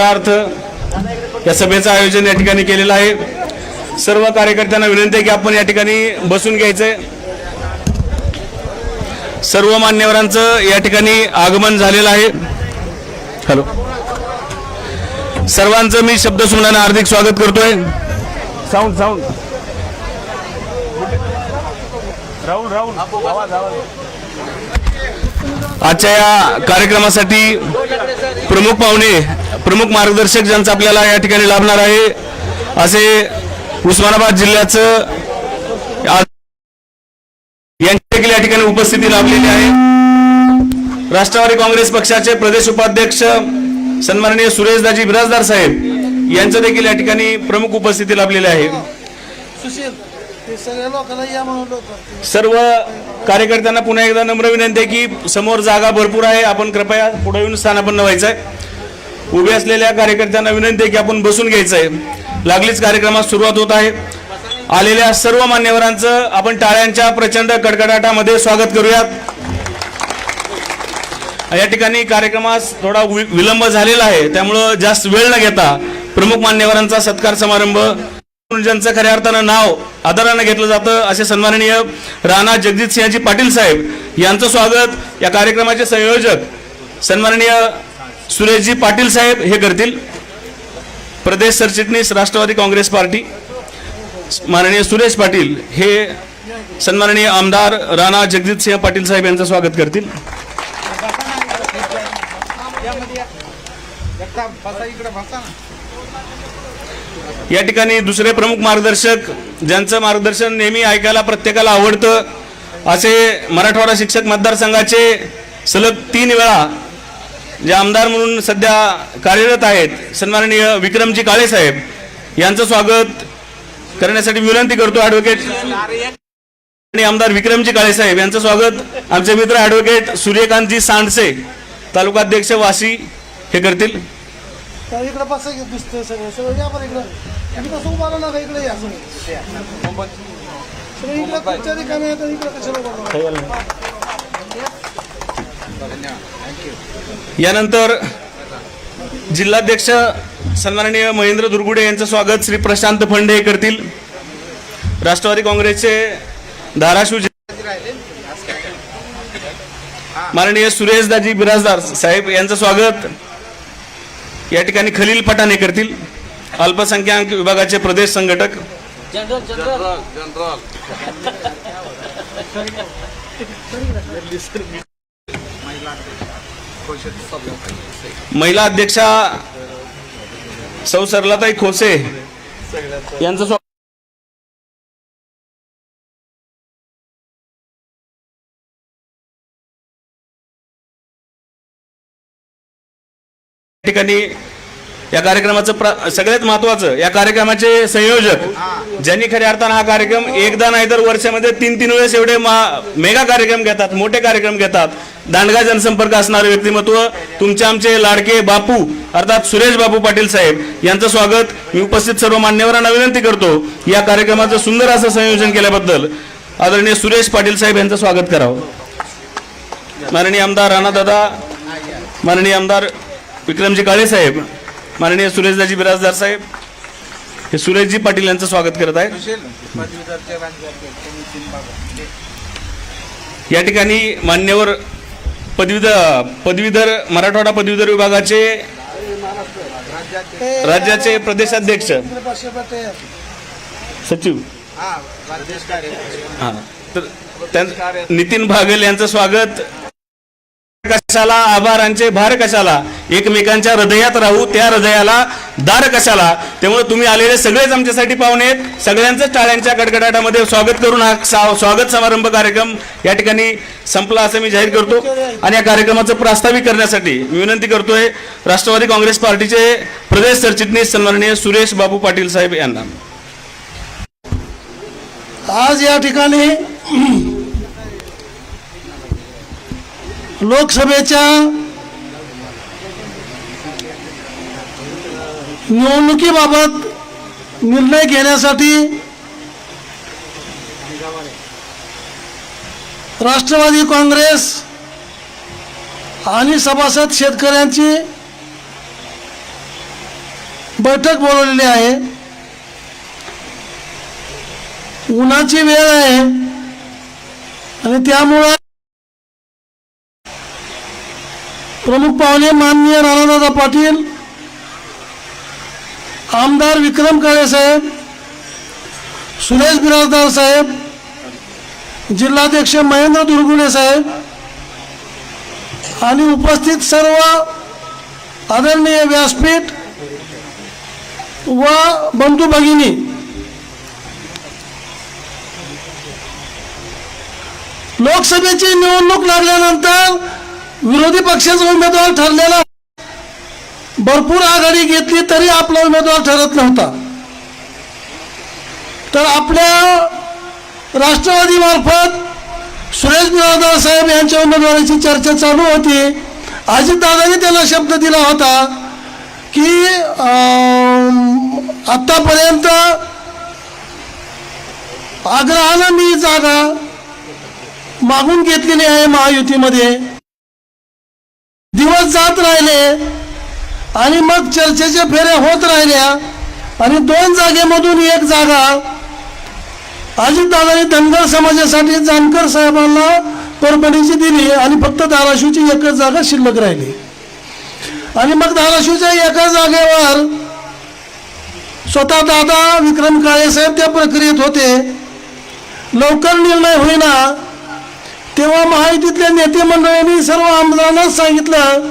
अर्थ या सभेचं आयोजन या ठिकाणी केलेलं आहे। सर्व कार्यकर्त्यांना विनंती आहे की आपण या ठिकाणी बसून घ्यायचंय। सर्व मान्यवरांचं या ठिकाणी आगमन झालेलं आहे। हॅलो, सर्वांचं मी शब्द सुमनाने हार्दिक स्वागत करतोय। साऊंड साऊंड राहुल आजच्या या कार्यक्रमासाठी प्रमुख पाहुणे, प्रमुख मार्गदर्शक ज्यांचा आपल्याला या ठिकाणी लाभणार आहे असे उस्मानाबाद जिल्ह्याचं यांच्या या ठिकाणी उपस्थिती लाभलेली आहे। राष्ट्रवादी काँग्रेस पक्षाचे प्रदेश उपाध्यक्ष सन्माननीय सुरेशदाजी बिराजदार साहेब यांचं देखील या ठिकाणी प्रमुख उपस्थिती लाभलेली आहे। सर्व कार्यकर्त्यांना पुन्हा एकदा नम्र विनंती आहे की समोर जागा भरपूर आहे, आपण कृपया पुढे येऊन स्थानापन्न व्हायचं आहे। उभे असलेल्या कार्यकर्त्यांना विनंती आहे की आपण बसून घ्यायचं आहे। लागलीच कार्यक्रमास सुरुवात होत आहे। आलेल्या सर्व मान्यवरांचं आपण टाळ्यांच्या प्रचंड कडकडाटामध्ये स्वागत करूयात। या ठिकाणी कार्यक्रमास थोडा विलंब झालेला आहे, त्यामुळे जास्त वेळ न घेता प्रमुख मान्यवरांचा सत्कार समारंभ, ज्यांचं खऱ्या अर्थानं नाव आदरानं घेतलं जातं असे सन्माननीय राणा जगजितसिंहजी पाटील साहेब यांचं स्वागत या कार्यक्रमाचे संयोजक सन्माननीय सुरेशजी पाटील साहेब हे करतील। प्रदेश सरचिटणीस राष्ट्रवादी काँग्रेस पार्टी माननीय सुरेश पाटील हे सन्माननीय आमदार राणा जगजितसिंह पाटील साहेब यांचं स्वागत करतील। या ठिकाणी दुसरे प्रमुख मार्गदर्शक ज्यांचं मार्गदर्शन नेहमी ऐकायला प्रत्येकाला आवडतं असे मराठवाडा शिक्षक मतदारसंघाचे सलग 3 वेळा जे आमदार म्हणून सध्या कार्यरत आहेत सन्माननीय विक्रमजी काळे साहेब यांचं स्वागत करण्यासाठी विनंती करतो। ॲडव्होकेट आणि आमदार विक्रमजी काळे साहेब यांचं स्वागत आमचे मित्र ॲडव्होकेट सूर्यकांतजी सांडसे तालुकाध्यक्ष वाशी हे करतील। इकडे पास दिसतंय सगळं सगळं या पण इकडं कसं उभा ना इकडे या इकडे कुठच्या ठिकाणी आहे तर इकडे कशाला यानंतर जिल्हाध्यक्ष सन्माननीय महेंद्र दुर्गुडे यांचं स्वागत श्री प्रशांत फंडे करतील। राष्ट्रवादी काँग्रेसचे धाराशिव माननीय सुरेशदाजी बिराजदार साहेब यांचं स्वागत या ठिकाणी खलील पठाणे करतील। अल्पसंख्याक विभागाचे प्रदेश संघटक महिला अध्यक्षा सौ सरलाताई खोसे यांचं स्वागत ठिकाणी या कार्यक्रमाचं सगळ्यात महत्त्वाचं या कार्यक्रमाचे संयोजक ज्यांनी खऱ्या अर्थानं हा कार्यक्रम एकदा नाही तर वर्षामध्ये 3-3 वेळेस एवढे मेगा कार्यक्रम घेतात, मोठे कार्यक्रम घेतात, दांडगा जनसंपर्क असणारे व्यक्तिमत्व तुमचे आमचे लाडके बापू अर्थात सुरेश बापू पाटील साहेब यांचं स्वागत मी उपस्थित सर्व मान्यवरांना विनंती करतो या कार्यक्रमाचं सुंदर असं संयोजन केल्याबद्दल आदरणीय सुरेश पाटील साहेब यांचं स्वागत करावं। माननीय आमदार राणादादा, माननीय आमदार विक्रमजी काळे साहेब, माननीय सुरेशदाजी बिराजदार साहेब हे सुरेशजी पाटील यांचं स्वागत करत आहेत। या ठिकाणी मान्यवर पदवीधर मराठवाडा पदवीधर विभागाचे राज्याचे प्रदेशाध्यक्ष सचिव तर नितीन भागेल यांचं स्वागत। कशाला आभारांचे भार कशाला, एकमेकांच्या हृदयात राहू त्या हृदयाला दार कशाला। त्यामुळे तुम्ही आलेले सगळेच आमच्यासाठी पाहुणे आहेत। सगळ्यांचं टाळ्यांच्या कडकडाटामध्ये स्वागत करून हा स्वागत समारंभ कार्यक्रम या ठिकाणी संपला असं मी जाहीर करतो। आणि या कार्यक्रमाचं प्रास्ताविक करण्यासाठी मी विनंती करतोय राष्ट्रवादी काँग्रेस पार्टीचे प्रदेश सरचिटणीस सन्माननीय सुरेश बापू पाटील साहेब यांना। आज या ठिकाणी लोकसभेच्या निवडणुकीबाबत निर्णय घेण्यासाठी राष्ट्रवादी काँग्रेस आणि सभासद शेतकऱ्यांची बैठक बोलवलेली आहे. उन्हाची वेळ आहे आणि त्यामुळं प्रमुख पाहुणे माननीय राणादादा पाटील, आमदार विक्रम काळे साहेब, सुरेश बिराजदार साहेब, जिल्हाध्यक्ष महेंद्र दुर्गुडे साहेब आणि उपस्थित सर्व आदरणीय व्यासपीठ व बंधू भगिनी, लोकसभेची निवडणूक लागल्यानंतर विरोधी पक्षाचा उमेदवार ठरलेला भरपूर आघाडी घेतली तरी आपला उमेदवार ठरत नव्हता. तर आपल्या राष्ट्रवादी मार्फत सुरेश बिराजदार साहेब यांच्या उमेदवारीची चर्चा चालू होती. अजितदादांनी त्यांना शब्द दिला होता की आतापर्यंत आग्रहानं मी जागा मागून घेतलेली आहे महायुतीमध्ये. दिवस जात राहिले आणि मग चर्चेच्या फेऱ्या होत राहिल्या आणि 2 जागेमधून 1 जागा अजितदादांनी धनगर समाजासाठी जानकर साहेबांना परभणीची दिली आणि फक्त धाराशिवची 1च जागा शिल्लक राहिली. आणि मग धाराशिवच्या 1 जागेवर स्वतः दादा विक्रम काळे साहेब त्या प्रक्रियेत होते. लवकर निर्णय होईना तेव्हा महायुतीतल्या नेते मंडळींनी सर्व आमदारांना सांगितलं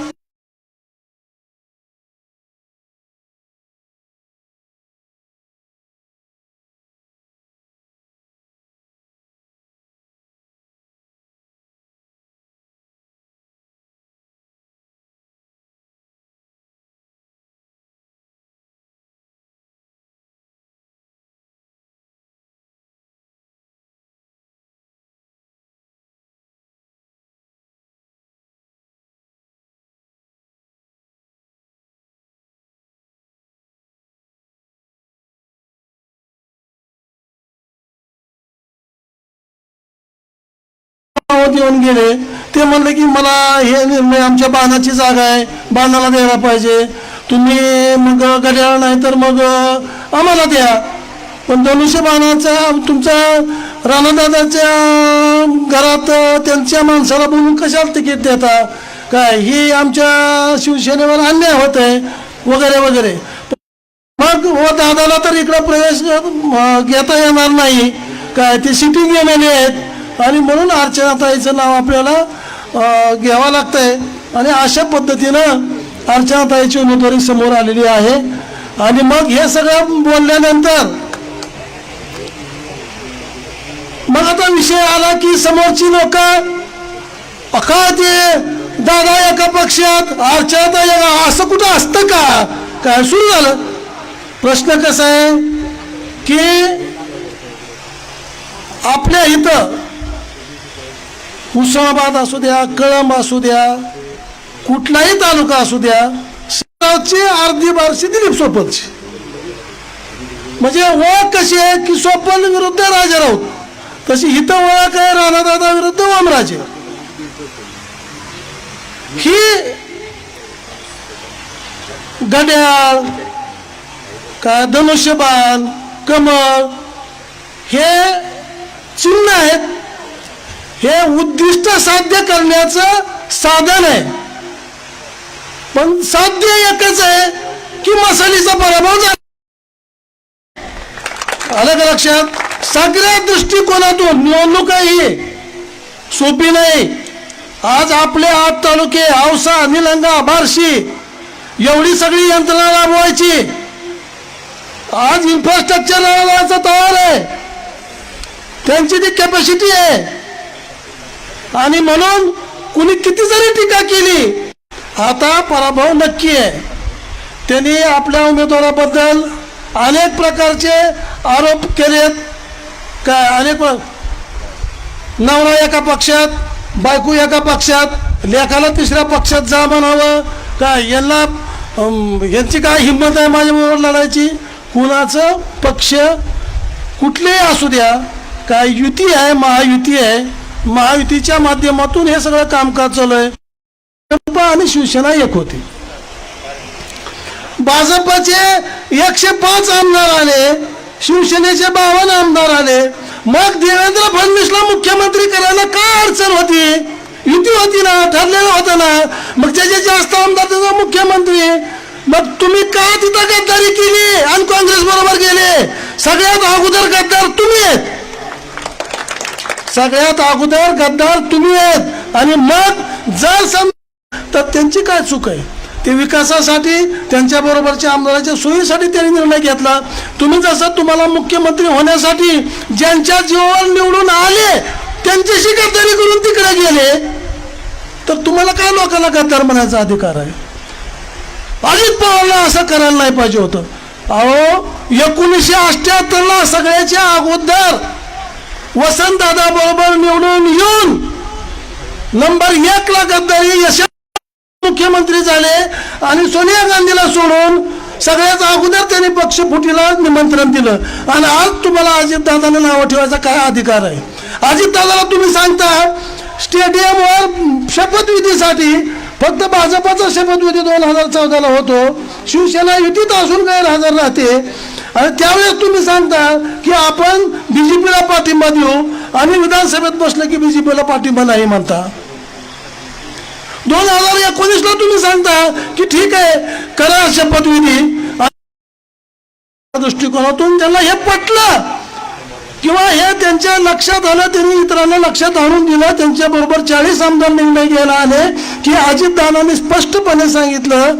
येऊन गेले. ते म्हणले की मला हे निर्णय, आमच्या बाणाची जागा आहे, बाणाला द्यायला पाहिजे, तुम्ही मग घड्याळ नाही तर मग आम्हाला द्या. पण धनुष्यबाणाचा तुमचा राणादादाच्या घरात त्यांच्या माणसाला बोलून कशाला तिकीट देता, काय ही आमच्या शिवसेनेवर अन्याय होत आहे वगैरे वगैरे. मग दादाला तर इकडं प्रवेश घेता येणार नाही, काय ते सिटिंग एमएलए आहेत आणि म्हणून अर्चनाताईचं नाव आपल्याला घ्यावं लागतंय. आणि अशा पद्धतीनं अर्चनाताईची उमेदवारी समोर आलेली आहे. आणि मग हे सगळं बोलल्यानंतर मग आता विषय आला की समोरची लोक अका ते दादा एका पक्षात अर्चनाताई असं कुठं असतं का, काय सुरू झालं. प्रश्न कसा आहे की आपल्या इथं उस्मानाबाद असू द्या, कळंब असू द्या, कुठलाही तालुका असू द्या, सगळ्याची अर्धी बारशी दिलीप सोपलची. म्हणजे ओळख कशी आहे की सोपल विरुद्ध राजा राऊत, तशी हिथं ओळख आहे राणादादा विरुद्ध वामराजे. ही घड्याळ, काय धनुष्यबाण, कमळ हे चिन्ह आहेत. हे उद्दिष्ट साध्य करण्याचं साधन आहे. पण साध्य एकच आहे की मसालीचा पराभव झाला. आलं का लक्षात. सगळ्या दृष्टिकोनातून निवडणूक ही सोपी नाही. आज आपले 8 तालुके, औसा, निलंगा, बार्शी एवढी सगळी यंत्रणा राबवायची. आज इन्फ्रास्ट्रक्चर राबवायचं तयार आहे, त्यांची ती कॅपॅसिटी आहे. आणि म्हणून कुणी किती जरी टीका केली, आता पराभव नक्की आहे. त्यांनी आपल्या उमेदवाराबद्दल अनेक प्रकारचे आरोप केलेत. काय अनेक नवरा एका पक्षात, बायको एका पक्षात, लेखाला 3ऱ्या पक्षात जा म्हणावं, काय यांची काय हिंमत आहे माझ्याबरोबर लढायची. कुणाचं पक्ष कुठलेही असू द्या, काय युती आहे, महायुती आहे, महायुतीच्या माध्यमातून हे सगळं कामकाज चालू आहे. आणि शिवसेना एक होती. भाजपचे 105 आमदार आले, शिवसेनेचे 52 आमदार आले. मग देवेंद्र फडणवीसला मुख्यमंत्री करायला काय अडचण होती? युती होती ना, ठरलेलं होतं ना. मग त्याचे जास्त आमदार त्याचा मुख्यमंत्री. मग तुम्ही का तिथं गद्दारी केली आणि काँग्रेस बरोबर गेले? सगळ्यात अगोदर गद्दार तुम्ही आहेत, सगळ्यात अगोदर गद्दार तुम्ही आहेत. आणि मग जर तर त्यांची काय चूक आहे? ते विकासासाठी त्यांच्या बरोबरच्या आमदाराच्या सोयीसाठी त्यांनी निर्णय घेतला. तुम्ही जसं तुम्हाला मुख्यमंत्री होण्यासाठी ज्यांच्या जीवावर निवडून आले त्यांच्याशी गद्दारी करून तिकडे गेले, तर तुम्हाला काय लोकांना गद्दार म्हणायचा अधिकार आहे? अजित पवारला असं करायला नाही पाहिजे होतं. अहो 1978ला सगळ्याच्या अगोदर वसंतदादा बरोबर निवडून येऊन नंबर 1 ला गद्दारी यश मुख्यमंत्री झाले आणि सोनिया गांधीला सोडून सगळ्यात अगोदर त्यांनी पक्षफुटीला निमंत्रण दिलं. आणि आज तुम्हाला अजितदादांना नाव ठेवायचा काय अधिकार आहे? अजितदादाला तुम्ही सांगता स्टेडियमवर शपथविधीसाठी फक्त भाजपाचा शपथविधी 2014ला होतो, शिवसेना युतीत असून गैरहजर राहते. आणि त्यावेळेस तुम्ही सांगता की आपण बीजेपीला पाठिंबा देऊ आणि विधानसभेत बसलं की बीजेपीला पाठिंबा नाही म्हणता. 2019ला तुम्ही सांगता की ठीक आहे करा शपथविधी. दृष्टिकोनातून त्यांना हे पटलं किंवा हे त्यांच्या लक्षात आलं, त्यांनी इतरांना लक्षात आणून दिलं. त्यांच्या बरोबर 40 आमदार निर्णय घ्यायला आले की अजितदादांनी स्पष्टपणे सांगितलं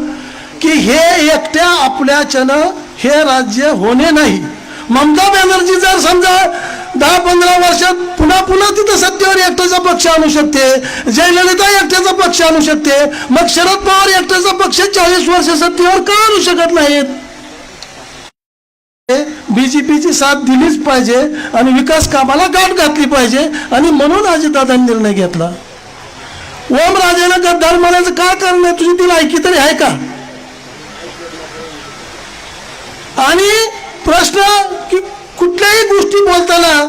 की हे एकट्या आपल्याच्यानं हे राज्य होणे नाही. ममता बॅनर्जी जर समजा 10-15 वर्षात पुन्हा तिथं सत्तेवर एकट्याचा पक्ष आणू शकते, जयललिता एकट्याचा पक्ष आणू शकते, मग शरद पवार एकट्याचा पक्ष 40 वर्ष सत्तेवर का आणू शकत नाहीत? बीजेपीची साथ दिलीच पाहिजे आणि विकास कामाला गाठ घातली पाहिजे. आणि म्हणून अजितदादांनी निर्णय घेतला. ओमराजेनं गद्दार म्हणायचं काय कारण आहे? तुझी ती लायकी तरी आहे का? आणि प्रश्न की कुठल्याही गोष्टी बोलताना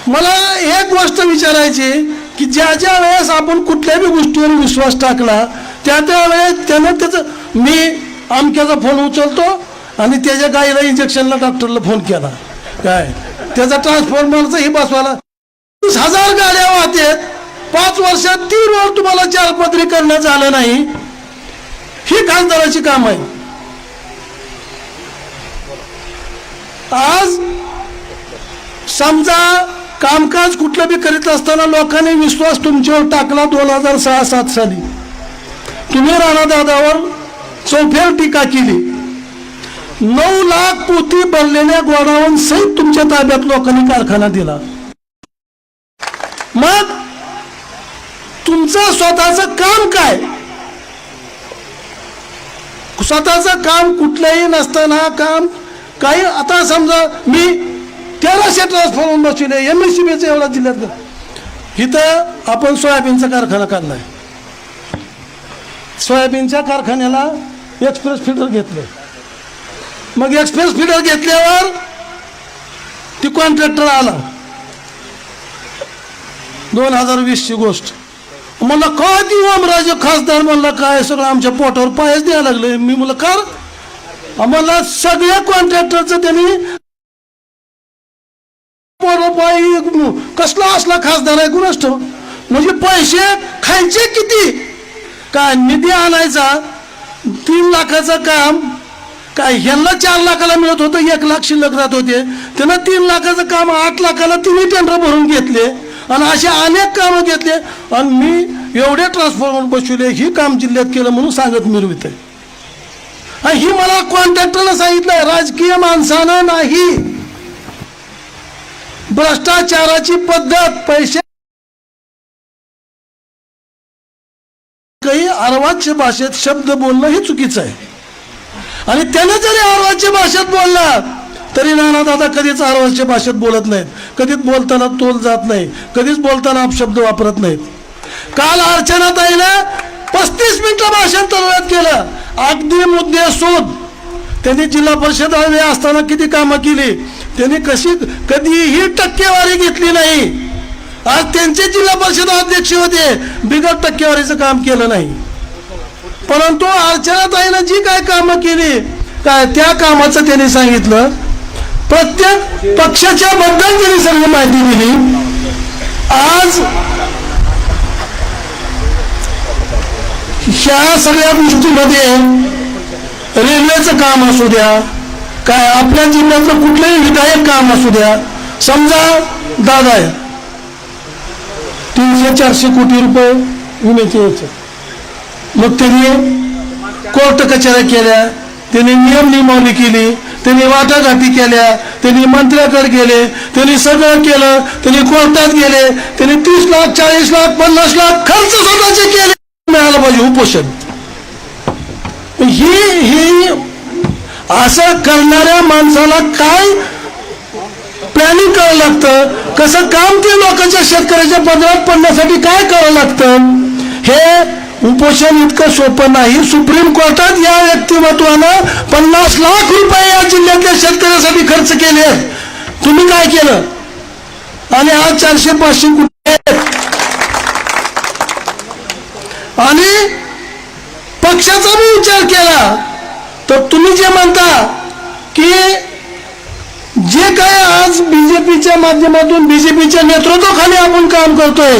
मला एक गोष्ट विचारायची की ज्या वेळेस आपण कुठल्याही गोष्टीवर विश्वास टाकला त्या वेळेस त्यानं त्याचं मी अमक्याचा फोन उचलतो आणि त्याच्या गाईला इंजेक्शनला डॉक्टरला फोन केला, काय त्याचा ट्रान्सफॉर्मरचा ही बसवायला 30,000 गाड्या वाहतात. 5 वर्षात 3 वेळ तुम्हाला 4 पदरी करणं झालं नाही. ही खासदाराची काम आहे. आज समजा कामकाज कुठलं बी करीत असताना लोकांनी विश्वास तुमच्यावर टाकला. 2006-07 साली तुम्ही राणादादावर चौफेर टीका केली. 9 लाख पोती भरलेल्या गोडाऊन सहित तुमच्या ताब्यात लोकांनी कारखाना दिला. मग तुमचं स्वतःचं काम काय? स्वतःचं काम कुठलंही नसताना काम काही. आता समजा मी 1300 ट्रान्सफॉर्मर बसविले MSCBचं एवढा जिल्ह्यात. इथं आपण सोयाबीनचा कारखाना काढलाय. सोयाबीनच्या कारखान्याला एक्सप्रेस फिल्टर घेतलं. मग एक्सप्रेस फिल्टर घेतल्यावर ती कॉन्ट्रॅक्टर आला 2020ची गोष्ट. म्हणलं काय ती ओमराजे खासदार म्हणला काय सगळं आमच्या पोटावर पायच द्यायला लागले. मी म्हणलं कार आम्हाला सगळ्या कॉन्ट्रॅक्टरचं त्यांनी कसला असला खासदार आहे कुणास ठाऊक. म्हणजे पैसे खायचे किती? काय निधी आणायचा 3 लाखाचं काम काय ह्यांना 4 लाखाला मिळत होतं, 1 लाख शिल्लक राहत होते. त्यांना 3 लाखाचं काम 8 लाखाला तिन्ही टेंडर भरून घेतले आणि असे अनेक कामं घेतले. आणि मी एवढे ट्रान्सफॉर्मर बसवले, ही काम जिल्ह्यात केलं म्हणून सांगत मिरवित आहे. आणि ही मला कॉन्ट्रॅक्टरला सांगितलंय, राजकीय माणसानं नाही. भ्रष्टाचाराची पद्धत, पैसे काही अर्वाच्य भाषेत शब्द बोलणं हे चुकीचं आहे. आणि त्याने जरी अर्वाच्य भाषेत बोलला तरी नानादादा कधीच अर्वाच्य भाषेत बोलत नाहीत. कधीच बोलताना तोल जात नाही, कधीच बोलताना अपशब्द वापरत नाहीत. काल अर्चनाताईने 35 मिनिटं भाषण तळव्यात केलं. अगदी मुद्दे शोध. त्यांनी जिल्हा परिषद हवे असताना किती कामं केली, त्यांनी कधीही टक्केवारी घेतली नाही. आज त्यांचे जिल्हा परिषद अध्यक्ष होते, बिगर टक्केवारीचं काम केलं नाही. परंतु अर्चनाताईनं जी काय कामं केली काय त्या कामाचं त्यांनी सांगितलं. प्रत्येक पक्षाच्या बद्दल त्यांनी सगळी माहिती दिली. आज ह्या सगळ्या गोष्टीमध्ये रेल्वेचं काम असू द्या, काय आपल्या जिल्ह्यातलं कुठलंही विधायक काम असू द्या, समजा दादा आहे 300-400 कोटी रुपये विम्याचे यायचे, मग त्यांनी कोर्ट कचेऱ्या केल्या, त्यांनी नियम नियमावली केली, त्यांनी वाटाघाटी केल्या, त्यांनी मंत्र्याकडे गेले, त्यांनी सगळं केलं, त्यांनी कोर्टात गेले, त्यांनी 30 लाख 40 लाख 50 लाख खर्च स्वतःचे केले. मिळालं पाहिजे उपोषण. ही असं करणाऱ्या माणसाला काय प्लॅनिंग करावं लागतं, कसं काम ते लोकांच्या शेतकऱ्याच्या पदरात पडण्यासाठी काय करावं लागतं. हे उपोषण इतकं सोपं नाही. सुप्रीम कोर्टात या व्यक्तिमत्वानं 50 लाख रुपये या जिल्ह्यातल्या शेतकऱ्यासाठी खर्च केले. तुम्ही काय केलं आणि आज 400-500 कोटी. आणि पक्षाचा मी विचार केला तर तुम्ही जे म्हणता की जे काय आज बीजेपीच्या माध्यमातून बीजेपीच्या नेतृत्वाखाली आपण काम करतोय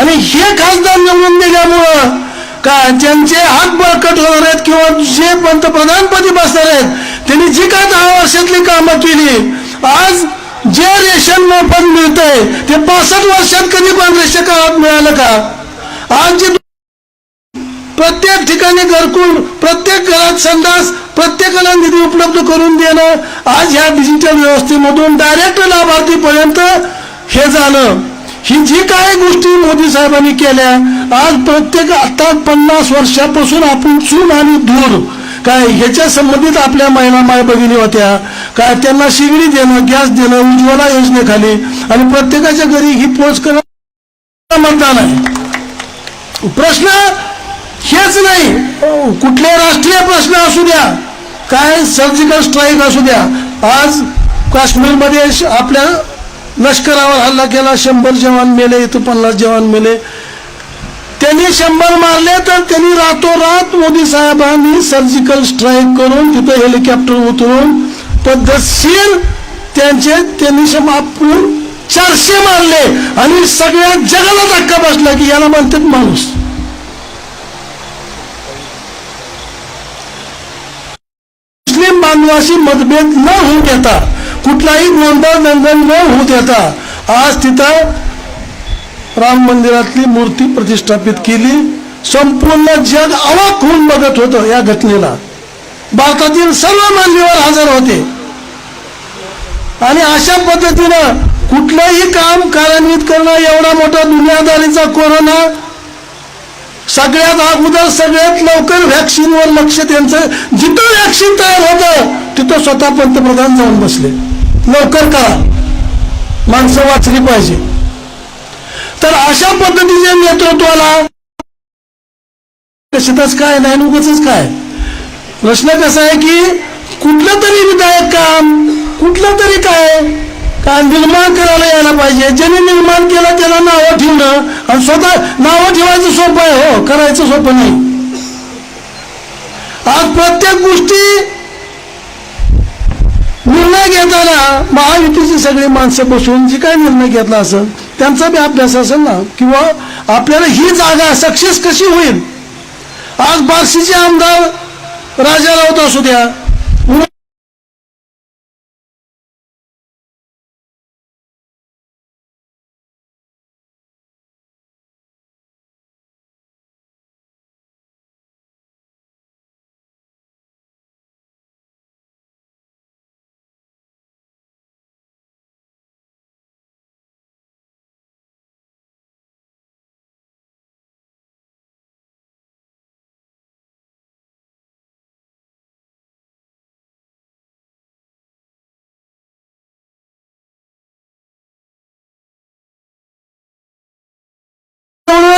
आणि हे खासदार निवडून दिल्यामुळं का ज्यांचे हात बळकट होणार आहेत किंवा जे पंतप्रधानपदी बसणार आहेत त्यांनी जी काय 10 वर्षातली कामं केली, आज जे रेशन मोफत मिळतंय ते 65 वर्षात कधी काँग्रेसच्या काळात मिळालं का. आज जे प्रत्येक ठिकाणी घरकुल, प्रत्येक घरात संडास, प्रत्येकाला निधी उपलब्ध करून देणं, आज ह्या डिजिटल व्यवस्थेमधून डायरेक्ट लाभार्थीपर्यंत हे झालं. ही जी काय गोष्टी मोदी साहेबांनी केल्या, आज प्रत्येक आता 50 वर्षापासून आपण चून आणि धूर काय ह्याच्या संबंधित आपल्या महिला माय भगिनी होत्या काय, त्यांना शिगडी देणं, गॅस देणं उज्ज्वला योजनेखाली, आणि प्रत्येकाच्या घरी ही पोच करणं मतदान आहे. प्रश्न हेच नाही, कुठले राष्ट्रीय प्रश्न असू द्या, काय सर्जिकल स्ट्राईक असू द्या. आज काश्मीरमध्ये आपल्या लष्करावर हल्ला केला, 100 जवान मेले, इथं 50 जवान मेले. त्यांनी 100 मारले तर त्यांनी रातोरात मोदी साहेबांनी सर्जिकल स्ट्राईक करून तिथं हेलिकॉप्टर उतरून पद्धतशीर त्यांनी आपण 400 मारले आणि सगळ्या जगाला धक्का बसला की याला म्हणतात माणूस. मुस्लिम बांधवाशी मतभेद न होऊ देता, कुठलाही गोंधळ दंगल न होऊ देता आज तिथं राम मंदिरातली मूर्ती प्रतिष्ठापित केली. संपूर्ण जग अवाक होऊन बघत होतं या घटनेला. भारतातील सर्व मान्यवर हजर होते आणि अशा पद्धतीनं कुठलंही काम कार्यान्वित करणं, एवढा मोठा दुनियादारीचा कोरोना, सगळ्यात अगोदर सगळ्यात लवकर व्हॅक्सिनवर लक्ष त्यांचं. जिथं व्हॅक्सिन तयार होतं तिथं स्वतः पंतप्रधान जाऊन बसले, लवकर करा, माणसं वाचली पाहिजे. तर अशा पद्धतीच्या नेतृत्वाला कशातच काय नाही, उगाचच काय. प्रश्न कसा आहे की कुठलं तरी विधायक काम, कुठलं तरी काय निर्माण करायला यायला पाहिजे. ज्यांनी निर्माण केलं त्याला नावं ठेवणं आणि स्वतः नावं ठेवायचं सोपं आहे, हो, करायचं सोपं नाही. आज प्रत्येक गोष्टी निर्णय घेताना महायुतीची सगळी माणसं बसून जी काय निर्णय घेतला असेल त्यांचा बी अभ्यास असेल ना, किंवा आपल्याला ही जागा सक्सेस कशी होईल. आज बार्शीचे आमदार राजा राऊत असू द्या,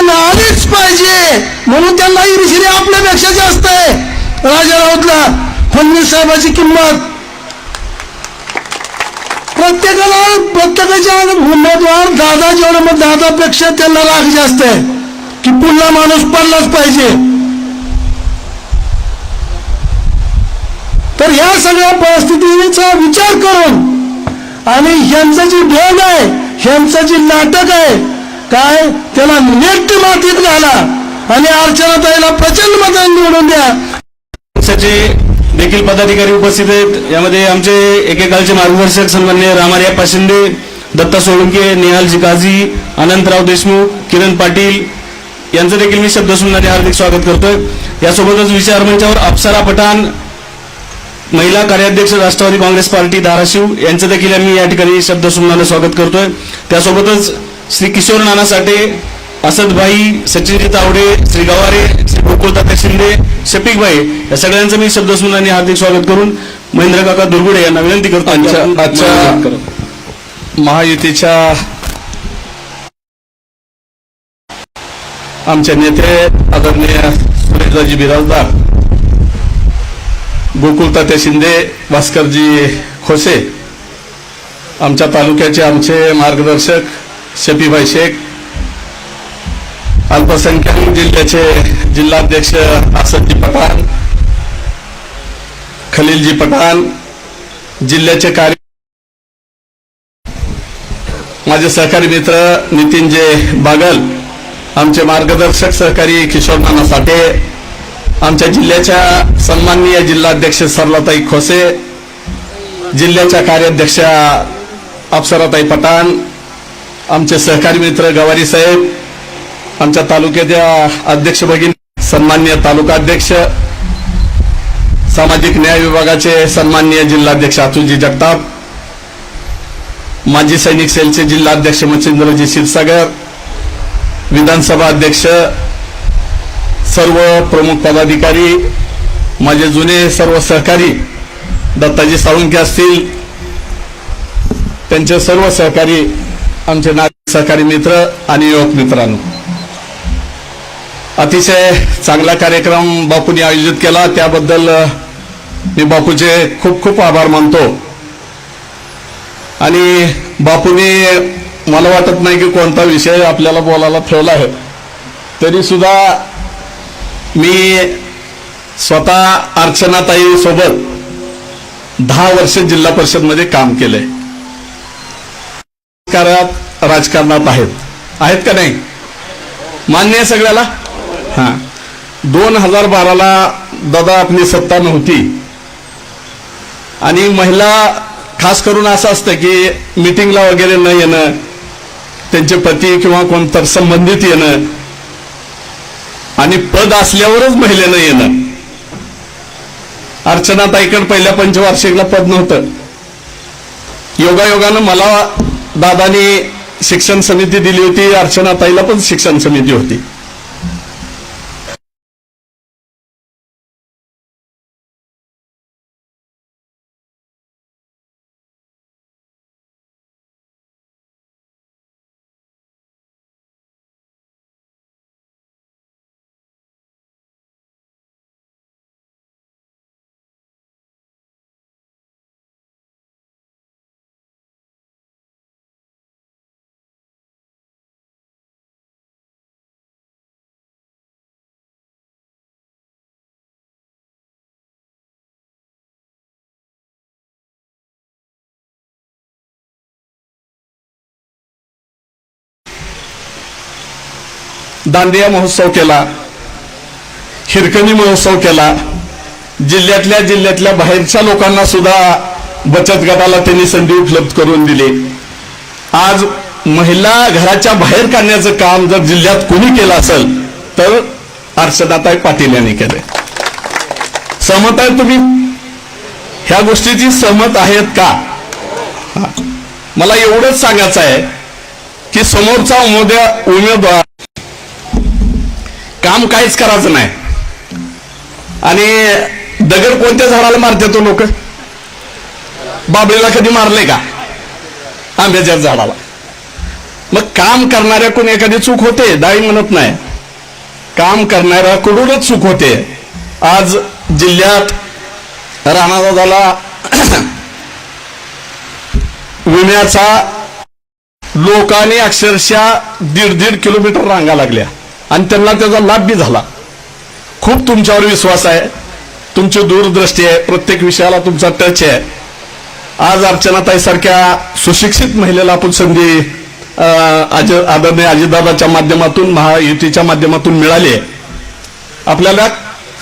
आलीच पाहिजे म्हणून त्यांना इरिशिरी आपल्यापेक्षा जास्त आहे. राजा राऊतला फडणवीस साहेबांची किंमत प्रत्येकाच्या उमेदवार दादा जेवढं, मग दादापेक्षा त्यांना राग जास्त आहे की पुन्हा माणूस पडलाच पाहिजे. तर या सगळ्या परिस्थितीचा विचार करून आणि ह्यांचं जे ढोंग आहे, ह्यांचं जे नाटक आहे, काय त्याला नेट मातीत घाला आणि अर्चनाताईला प्रचंड मतांनी निवडून द्या. पक्षाचे देखील पदाधिकारी उपस्थित आहेत. यामध्ये आमचे एकेकाळचे मार्गदर्शक सन्माननीय रामार्याप्पा शिंदे, दत्ता सोळंके, नेहालजी काझी, अनंतराव देशमुख, किरण पाटील यांचं देखील मी शब्दसुमनाने हार्दिक स्वागत करतोय. यासोबतच विचार मंचावर अप्सरा पठाण, महिला कार्याध्यक्ष राष्ट्रवादी काँग्रेस पार्टी धाराशिव यांचं देखील आम्ही या ठिकाणी शब्दसुमनाने स्वागत करतोय. त्यासोबतच श्री किशोर नाना साठे, असदभाई, सचिनजी तावडे, श्री गवारे, श्री गोकुळतात्या शिंदे, शफिकभाई या सगळ्यांचं मी शब्दसुमनाने हार्दिक स्वागत करून महेंद्र काका दुर्गुडे यांना विनंती करतो. आजच्या महायुतीच्या आमचे नेते आदरणीय सुरेशजी बिराजदार, गोकुळतात्या शिंदे, भास्करजी खोसे, आमच्या तालुक्याचे आमचे मार्गदर्शक शफीभाई शेख, अल्पसंख्याक जिल्ह्याचे जिल्हाध्यक्ष असदजी पठाण, खलीलजी पठाण, जिल्ह्याचे कार्य माझे सहकारी मित्र नितीनजे बागल, आमचे मार्गदर्शक सहकारी किशोर नाना साठे, आमच्या जिल्ह्याच्या सन्माननीय जिल्हाध्यक्ष सरलाताई खोसे, जिल्ह्याच्या कार्याध्यक्षा अप्सराताई पठाण, आमचे सहकारी मित्र गवारी साहेब, आमच्या तालुक्याच्या अध्यक्ष भगिनी सन्माननीय तालुका अध्यक्ष, सामाजिक न्याय विभागाचे सन्माननीय जिल्हाध्यक्ष अतुलजी जगताप, माजी सैनिक सेलचे जिल्हाध्यक्ष मच्छिंद्रजी क्षीरसागर, विधानसभा अध्यक्ष, सर्व प्रमुख पदाधिकारी, माझे जुने सर्व सहकारी दत्ताजी साळुंके असतील, त्यांचे सर्व सहकारी, आमचे नागरिक सहकारी मित्र आणि युवक मित्रांनो, अतिशय चांगला कार्यक्रम बापूंनी आयोजित केला. त्याबद्दल मी बापूचे खूप खूप आभार मानतो. आणि बापूंनी मला वाटत नाही की कोणता विषय आपल्याला बोलायला ठेवला आहे, तरी सुद्धा मी स्वतः अर्चनाताई सोबत 10 वर्ष जिल्हा परिषदमध्ये काम केलंय. राजकारणात आहेत का नाही, मान्य आहे सगळ्याला? हा, 2012ला दादा आपली सत्ता नव्हती आणि महिला खास करून असं असतं की मीटिंगला वगैरे न येणं, त्यांचे पती किंवा कोणतर संबंधित येणं आणि पद असल्यावरच महिलेनं येणं. अर्चनाताईकडे पहिल्या पंचवार्षिकला पद नव्हतं. योगायोगानं मला दादानी शिक्षण समिती दिली होती, अर्चनाताईला पण शिक्षण समिती होती. दांडिया महोत्सव केला, हिरकणी महोत्सव केला, जिल्ह्यातल्या बाहेरच्या लोकांना सुद्धा बचत गटाला त्यांनी संधी उपलब्ध करून दिली. आज महिला घराच्या बाहेर काढण्याचं काम जर जिल्ह्यात कोणी केलं असेल तर अर्चनाताई पाटील यांनी केलंय. सहमत आहे तुम्ही? ह्या गोष्टीची सहमत आहेत का? मला एवढंच सांगायचं आहे की समोरचा उमेदवार काम काहीच करायचं नाही आणि दगड कोणत्या झाडाला मारते तो लोक? बाबळीला कधी मारले का? आंब्याच्या झाडाला. मग काम करणाऱ्या कोणी एखादी चूक होते, दाई म्हणत नाही, काम करणाऱ्याकडूनच चूक होते. आज जिल्ह्यात राणादादाला विम्याचा लोकांनी अक्षरशः 1.5 किलोमीटर रांगा लागल्या आणि त्यांना त्याचा लाभ बी झाला. खूप तुमच्यावर विश्वास आहे. तुमची दूरदृष्टी आहे, प्रत्येक विषयाला तुमचा टच आहे. आज अर्चनाताई सारख्या सुशिक्षित महिलेला आपण संधी आदरणीय अजितदादाच्या माध्यमातून, महायुतीच्या माध्यमातून मिळाली आहे. आपल्याला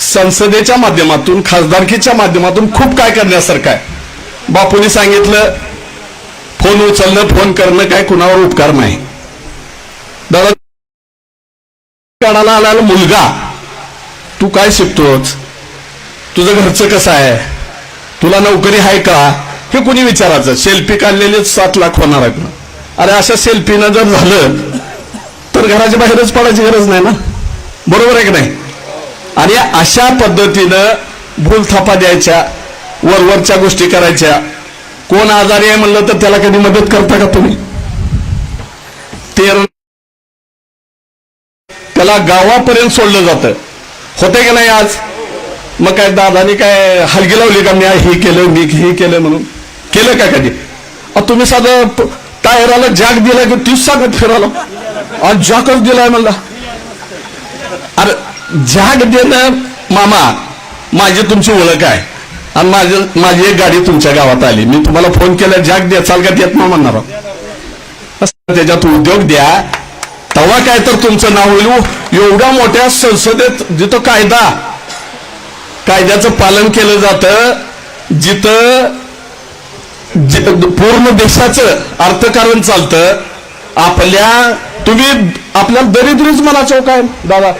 संसदेच्या माध्यमातून, खासदारकीच्या माध्यमातून खूप काय करण्यासारखं आहे. बापूंनी सांगितलं, फोन उचलणं, फोन करणं काय कुणावर उपकार नाही. दादा काढायला आलेला मुलगा, तू काय शिकतोच, तुझं घरचं कसं आहे, तुला नोकरी आहे का, हे कुणी विचारायचं. सेल्फी काढलेले 7 लाख होणार आहेत ना. अरे अशा सेल्फीनं जर झालं तर घराच्या बाहेरच पडायची गरज नाही ना, बरोबर आहे की नाही. आणि अशा पद्धतीनं भूलथापा द्यायच्या, वरवरच्या गोष्टी करायच्या. कोण आजारी आहे म्हणलं तर त्याला कधी मदत करता का तुम्ही. त्याला गावापर्यंत सोडलं जातं, होते की नाही आज. मग काय दादानी काय हलगी लावली का, मी हे केलं, मी हे केलं म्हणून. केलं का कधी. तुम्ही साधं टायराला जॅक दिलाय की 30 सांगत फिराला, आज जॅकच दिलाय म्हणला. अरे जॅक देणं मामा, माझी तुमची ओळख आहे आणि माझी एक गाडी तुमच्या गावात आली, मी तुम्हाला फोन केला, जॅक द्या, चाल का देत ना म्हणणार. त्याच्यात उद्योग द्या, तेव्हा काय तर तुमचं नाव होईल. एवढ्या मोठ्या संसदेत जिथं कायद्याचं पालन केलं जातं, जिथं पूर्ण देशाचं अर्थकारण चालतं, तुम्ही आपल्या दरिद्रीच म्हणायचो काय दादा.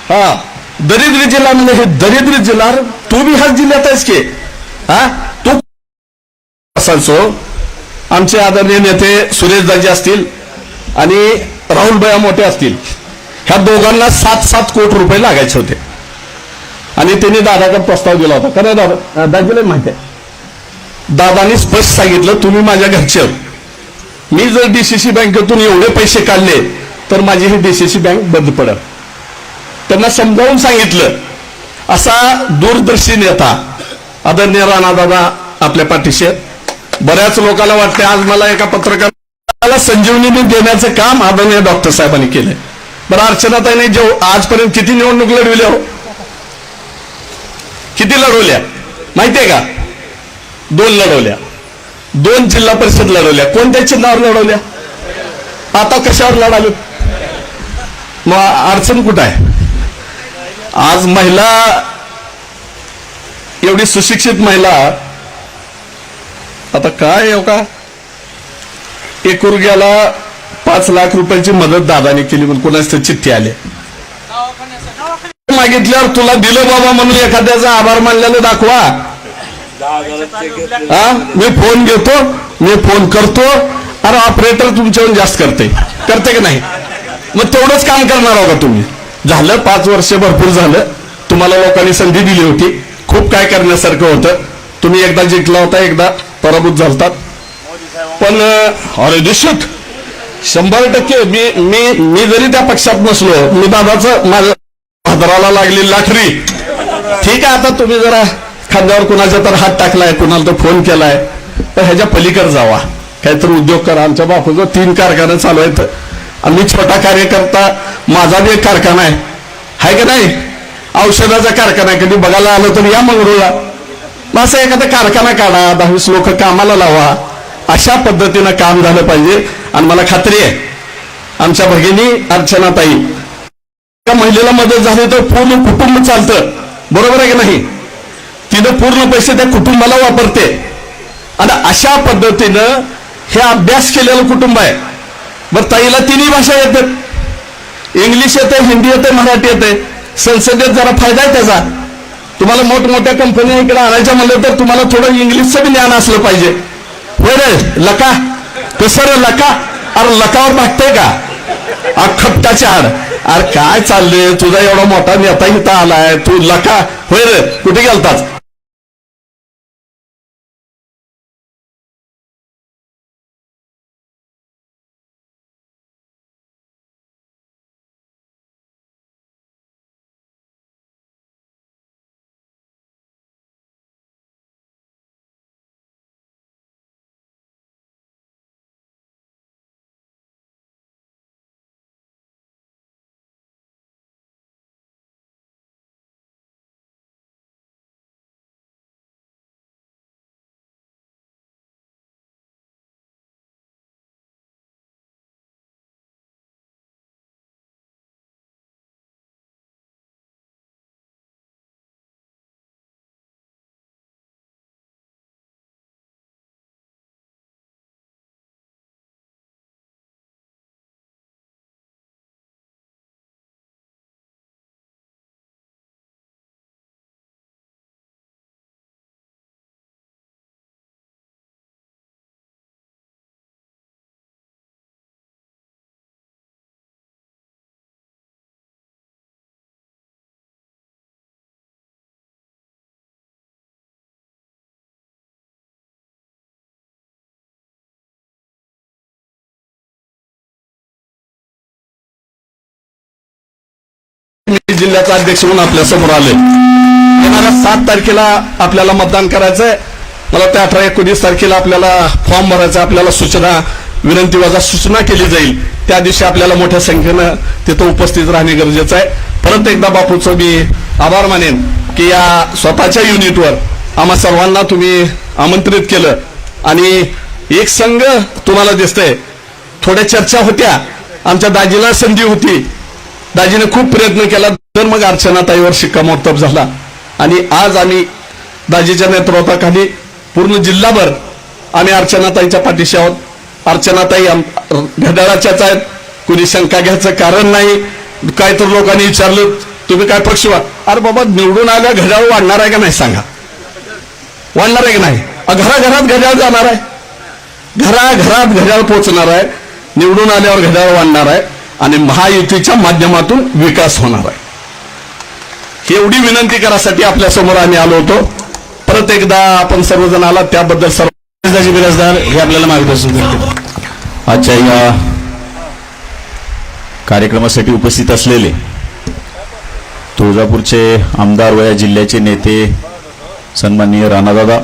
हा, दरिद्री जिल्हा म्हणजे हे दरिद्री जिल्हा, तू बी ह्याच जिल्ह्यात आहेस की. तू असायचो. आमचे आदरणीय नेते सुरेशदाजी असतील आणि राहुलभाई मोठे असतील, ह्या दोघांना 7-7 कोटी रुपये लागायचे होते. आणि त्यांनी दादाचा प्रस्ताव दिला होता. खरं दादा, दाजीला माहिती आहे, दादानी स्पष्ट सांगितलं, तुम्ही माझ्या घरचे आहोत, मी जर डीसीसी बँकेतून एवढे पैसे काढले तर माझी ही डीसीसी बँक बंद पडेल. त्यांना समजावून सांगितलं. असा दूरदर्शी नेता आदरणीय राणादादा आपल्या पाठीशी. बऱ्याच लोकांना वाटते, आज मला एका पत्रकाराला संजीवनी देण्याचं काम आदरणीय डॉक्टर साहेबांनी केलंय. बरं, अर्चनाताईने जो आजपर्यंत किती निवडणूक लढविल्या हो, किती लढवल्या माहितीये का. 2 लढवल्या, 2 जिल्हा परिषद लढवल्या. कोणत्या चिन्हावर लढवल्या, आता कशावर लढाले. मग अडचण कुठं आहे. आज महिला, एवढी सुशिक्षित महिला, आता काय हो का, एकुरग्याला 5 लाख रुपयाची मदत दादाने केली म्हणून कोणाची चिठ्ठी आली. मागितल्यावर तुला दिलं बाबा म्हणून एखाद्याचा आभार मानलेलं दाखवा. मी फोन घेतो, मी फोन करतो, अरे ऑपरेटर तुमच्याहून जास्त करते की नाही. मग तेवढंच काम करणार हो का तुम्ही. झालं 5 वर्ष भरपूर झालं, तुम्हाला लोकांनी संधी दिली होती, खूप काय करण्यासारखं होतं. तुम्ही एकदा जिंकला होता, एकदा पराभूत झालतात. पण अरे दिसत 100% मी जरी त्या पक्षात नसलो, मी दादाचं माझं हादराला लागली लाटरी. ठीक आहे, आता तुम्ही जरा खांद्यावर कुणाचा तर हात टाकलाय, कुणाला तर फोन केलाय, तर ह्याच्या पलीकडे जावा, काहीतरी उद्योग करा. आमच्या बापूचं 3 कारखाने चालू आहेत आणि मी छोटा कार्यकर्ता, माझा बी एक कारखाना आहे का नाही, औषधाचा कारखाना आहे. कधी बघायला आलं तर या मंगरूळला. मग असं एखादा कारखाना काढा, 10-20 लोक कामाला लावा. अशा पद्धतीनं काम झालं पाहिजे. आणि मला खात्री आहे, आमच्या भगिनी अर्चनाताई, त्या महिलेला मदत झाली तर पूर्ण कुटुंब चालतं, बरोबर आहे की नाही. तिनं पूर्ण पैसे त्या कुटुंबाला वापरते. आणि अशा पद्धतीनं हे अभ्यास केलेलं कुटुंब आहे. बरं, ताईला 3ही भाषा येतात, इंग्लिश येते, हिंदी येते, मराठी येते. संसदेत जरा फायदा आहे त्याचा. तुम्हाला मोठमोठ्या कंपन्या इकडे आणायच्या म्हणलं तर तुम्हाला थोडं इंग्लिशचं बी ज्ञान असलं पाहिजे. होय रे लका, कसं रे लका, अरे लकावर भागतंय का खपटाच्या हाड. अरे काय चाललंय, तुझा एवढा मोठा नेता इथं आलाय, तू लका होय रे, कुठे गेलताच. जिल्ह्याचा अध्यक्ष म्हणून आपल्या समोर आले. येणाऱ्या 7 तारखेला आपल्याला मतदान करायचंय. मला वाटतं 18-19 तारखेला आपल्याला फॉर्म भरायचा. आपल्याला सूचना विनंती वजा सूचना केली जाईल. त्या दिवशी आपल्याला मोठ्या संख्येनं तिथं उपस्थित राहणे गरजेचं आहे. परत एकदा बापूचं मी आभार मानेन की या स्वतःच्या युनिटवर आम्हा सर्वांना तुम्ही आमंत्रित केलं आणि एक संघ तुम्हाला दिसतंय. थोड्या चर्चा होत्या, आमच्या दाजीला संधी होती, दाजीने खूप प्रयत्न केला, तर मग अर्चनाताईवर शिक्कामोर्तब झाला आणि आज आम्ही दाजीच्या नेतृत्वाखाली पूर्ण जिल्हाभर आम्ही अर्चनाताईच्या पाठीशी आहोत. अर्चनाताई घड्याळाच्याच आहेत, कुणी शंका घ्यायचं कारण नाही. काय तर लोकांनी विचारलं तुम्ही काय पक्ष अरे बाबा निवडून आल्या घड्याळ वाढणार आहे का नाही सांगा, वाढणार आहे की नाही? घराघरात घड्याळ जाणार आहे, घराघरात घड्याळ पोचणार आहे, निवडून आल्यावर घड्याळ वाढणार आहे आणि महायुतीच्या माध्यमातून विकास होणार आहे. एवढी विनंती करासाठी आपल्या समोर आम्ही आलो होतो. परत एकदा आपण सर्वजण आला त्याबद्दल सर्व बिराजदार हे आपल्याला मार्गदर्शन करते. आजच्या या कार्यक्रमासाठी उपस्थित असलेले तुळजापूरचे आमदार व या जिल्ह्याचे नेते सन्माननीय राणादादा,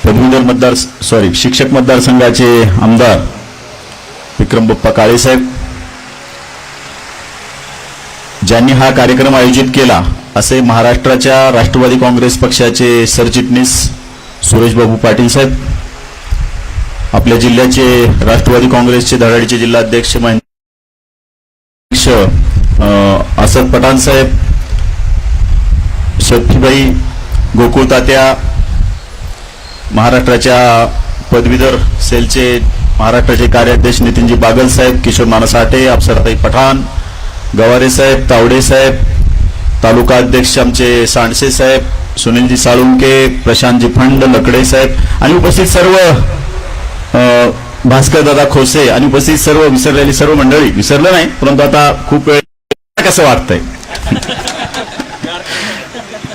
पदवीधर शिक्षक मतदारसंघाचे आमदार विक्रमबाप्पा काळेसाहेब, ज्यांनी हा कार्यक्रम आयोजित केला असे महाराष्ट्राच्या राष्ट्रवादी काँग्रेस पक्षाचे सरचिटणीस सुरेशबाबू पाटील साहेब, आपल्या जिल्ह्याचे राष्ट्रवादी काँग्रेसचे धडाडीचे जिल्हाध्यक्ष असद पठाण साहेब, शक्तीबाई गोकुळ तात्या, महाराष्ट्राच्या पदवीधर सेलचे महाराष्ट्राचे कार्याध्यक्ष नितीनजी बागल साहेब, किशोर मानसाटे, अप्सराताई पठाण, गवारे साहेब, तावडे साहेब, तालुका अध्यक्ष आमचे सांडसे साहेब, सुनीलजी साळुंके, प्रशांतजी फंड, लकडे साहेब आणि उपस्थित सर्व भास्कर दादा खोसे आणि उपस्थित सर्व विसरलेली सर्व मंडळी. विसरलं नाही परंतु आता खूप वेळ कसं वाटतंय,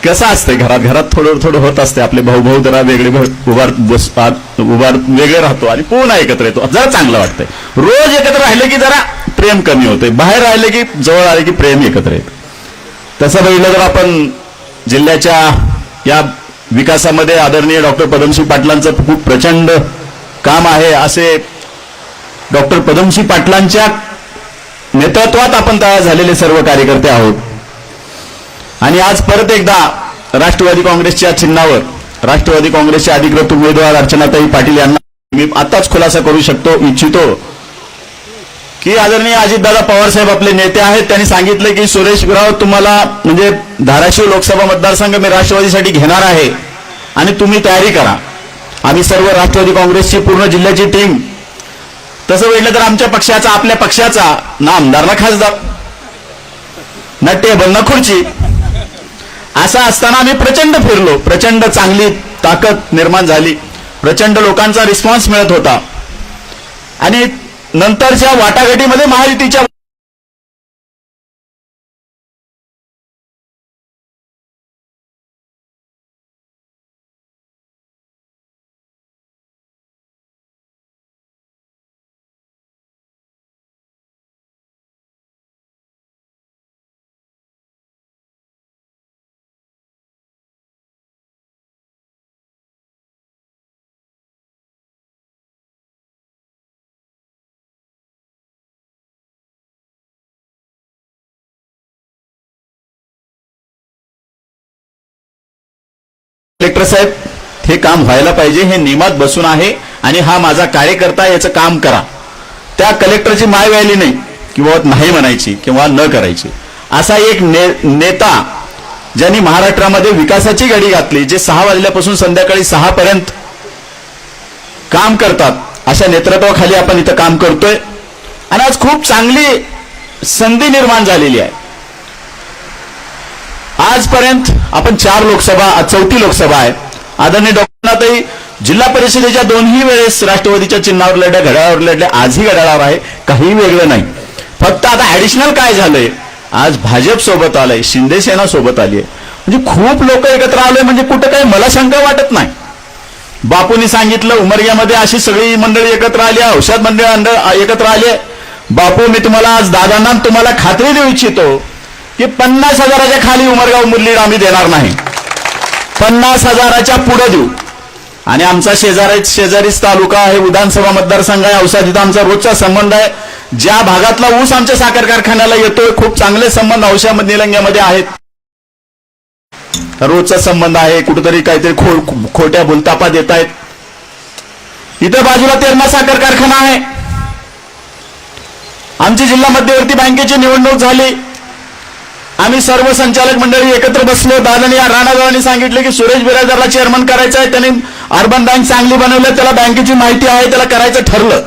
कसं असतंय घरात घरात थोडं थोडं होत असते. आपले भाऊ जरा वेगळे उभार वेगळे राहतो आणि पुन्हा एकत्र येतो, जरा चांगलं वाटतंय. रोज एकत्र राहिलं की जरा प्रेम कमी होतंय, बाहेर राहिले की जवळ आले की प्रेम एकत्र येतं. तसं बघितलं तर आपण जिल्ह्याच्या या विकासामध्ये आदरणीय डॉक्टर पदमसिंह पाटलांचं खूप प्रचंड काम आहे. असे डॉक्टर पदमसिंह पाटलांच्या नेतृत्वात आपण तयार झालेले सर्व कार्यकर्ते आहोत आणि आज परत एकदा राष्ट्रवादी काँग्रेसच्या चिन्हावर राष्ट्रवादी काँग्रेसचे अधिकृत उमेदवार अर्चनाताई पाटील यांना मी आताच खुलासा करू इच्छितो की आदरणीय अजितदादा पवार साहेब आपले नेते आहेत, त्यांनी सांगितले की सुरेशराव तुम्हाला म्हणजे धाराशिव लोकसभा मतदारसंघ मी राष्ट्रवादीसाठी घेणार आहे आणि तुम्ही तयारी करा. आम्ही सर्व राष्ट्रवादी काँग्रेसची पूर्ण जिल्ह्याची टीम, तसं वेळलं तर आमच्या पक्षाचा आपल्या पक्षाचा ना आमदार ना खासदार ना टेबल ना खुर्ची, असं असताना आम्ही प्रचंड फिरलो, प्रचंड चांगली ताकद निर्माण झाली, प्रचंड लोकांचा रिस्पॉन्स मिळत होता आणि नंतरच्या वाटाघाटीमध्ये महायुतीच्या कलेक्टर साहेब हे काम व्हायला पाहिजे, हे नियमात बसून आहे आणि हा माझा कार्यकर्ता याचं काम करा. त्या कलेक्टरची माय व्हायली नाही किंवा नाही म्हणायची किंवा न करायची. असा एक नेता ज्यांनी महाराष्ट्रामध्ये विकासाची गाडी घातली, जे 6 वाजल्यापासून संध्याकाळी 6 पर्यंत काम करतात, अशा नेतृत्वाखाली आपण इथं काम करतोय आणि आज खूप चांगली संधी निर्माण झालेली आहे. आजपर्यंत आपण 4 लोकसभा, 4थी लोकसभा आहे. आदरणीय डॉक्टर जिल्हा परिषदेच्या 2ही वेळेस राष्ट्रवादीच्या चिन्हावर लढल्या, घड्याळावर लढल्या, आजही घड्याळावर आहे, काही वेगळं नाही. फक्त आता ऍडिशनल काय झालंय, आज भाजप सोबत आलंय, शिंदे सेना सोबत आली आहे, म्हणजे खूप लोक एकत्र आले, म्हणजे कुठं काही मला शंका वाटत नाही. बापूंनी सांगितलं उमरग्यामध्ये अशी सगळी मंडळी एकत्र आली, औषध मंडळ एकत्र आली, बापू, मी तुम्हाला आज दादांना तुम्हाला खात्री देऊ इच्छितो की 50,000च्या खाली उमरगाव मुरलीड आम्ही देणार नाही. 50,000च्या पुढे देऊ. आणि आमचा शेजारीच तालुका आहे, विधानसभा मतदारसंघ आहे औसा, तिथं आमचा रोजचा संबंध आहे. ज्या भागातला ऊस आमच्या साखर कारखान्याला येतोय, खूप चांगले संबंध औसा निलंग्यामध्ये आहेत. रोजचा संबंध आहे. कुठेतरी काहीतरी खोट्या भुलतापा देत आहेत. इथं बाजूला तेरणा साखर कारखाना आहे. आमची जिल्हा मध्यवर्ती बँकेची निवडणूक झाली. आम्ही सर्व संचालक मंडळी एकत्र बसलो. राणादादांनी सांगितले की सुरेश बिराजदारला चेअरमन करायचं आहे. त्यांनी अर्बन बँक चांगली बनवली, त्याला बँकेची माहिती आहे, त्याला करायचं ठरलं.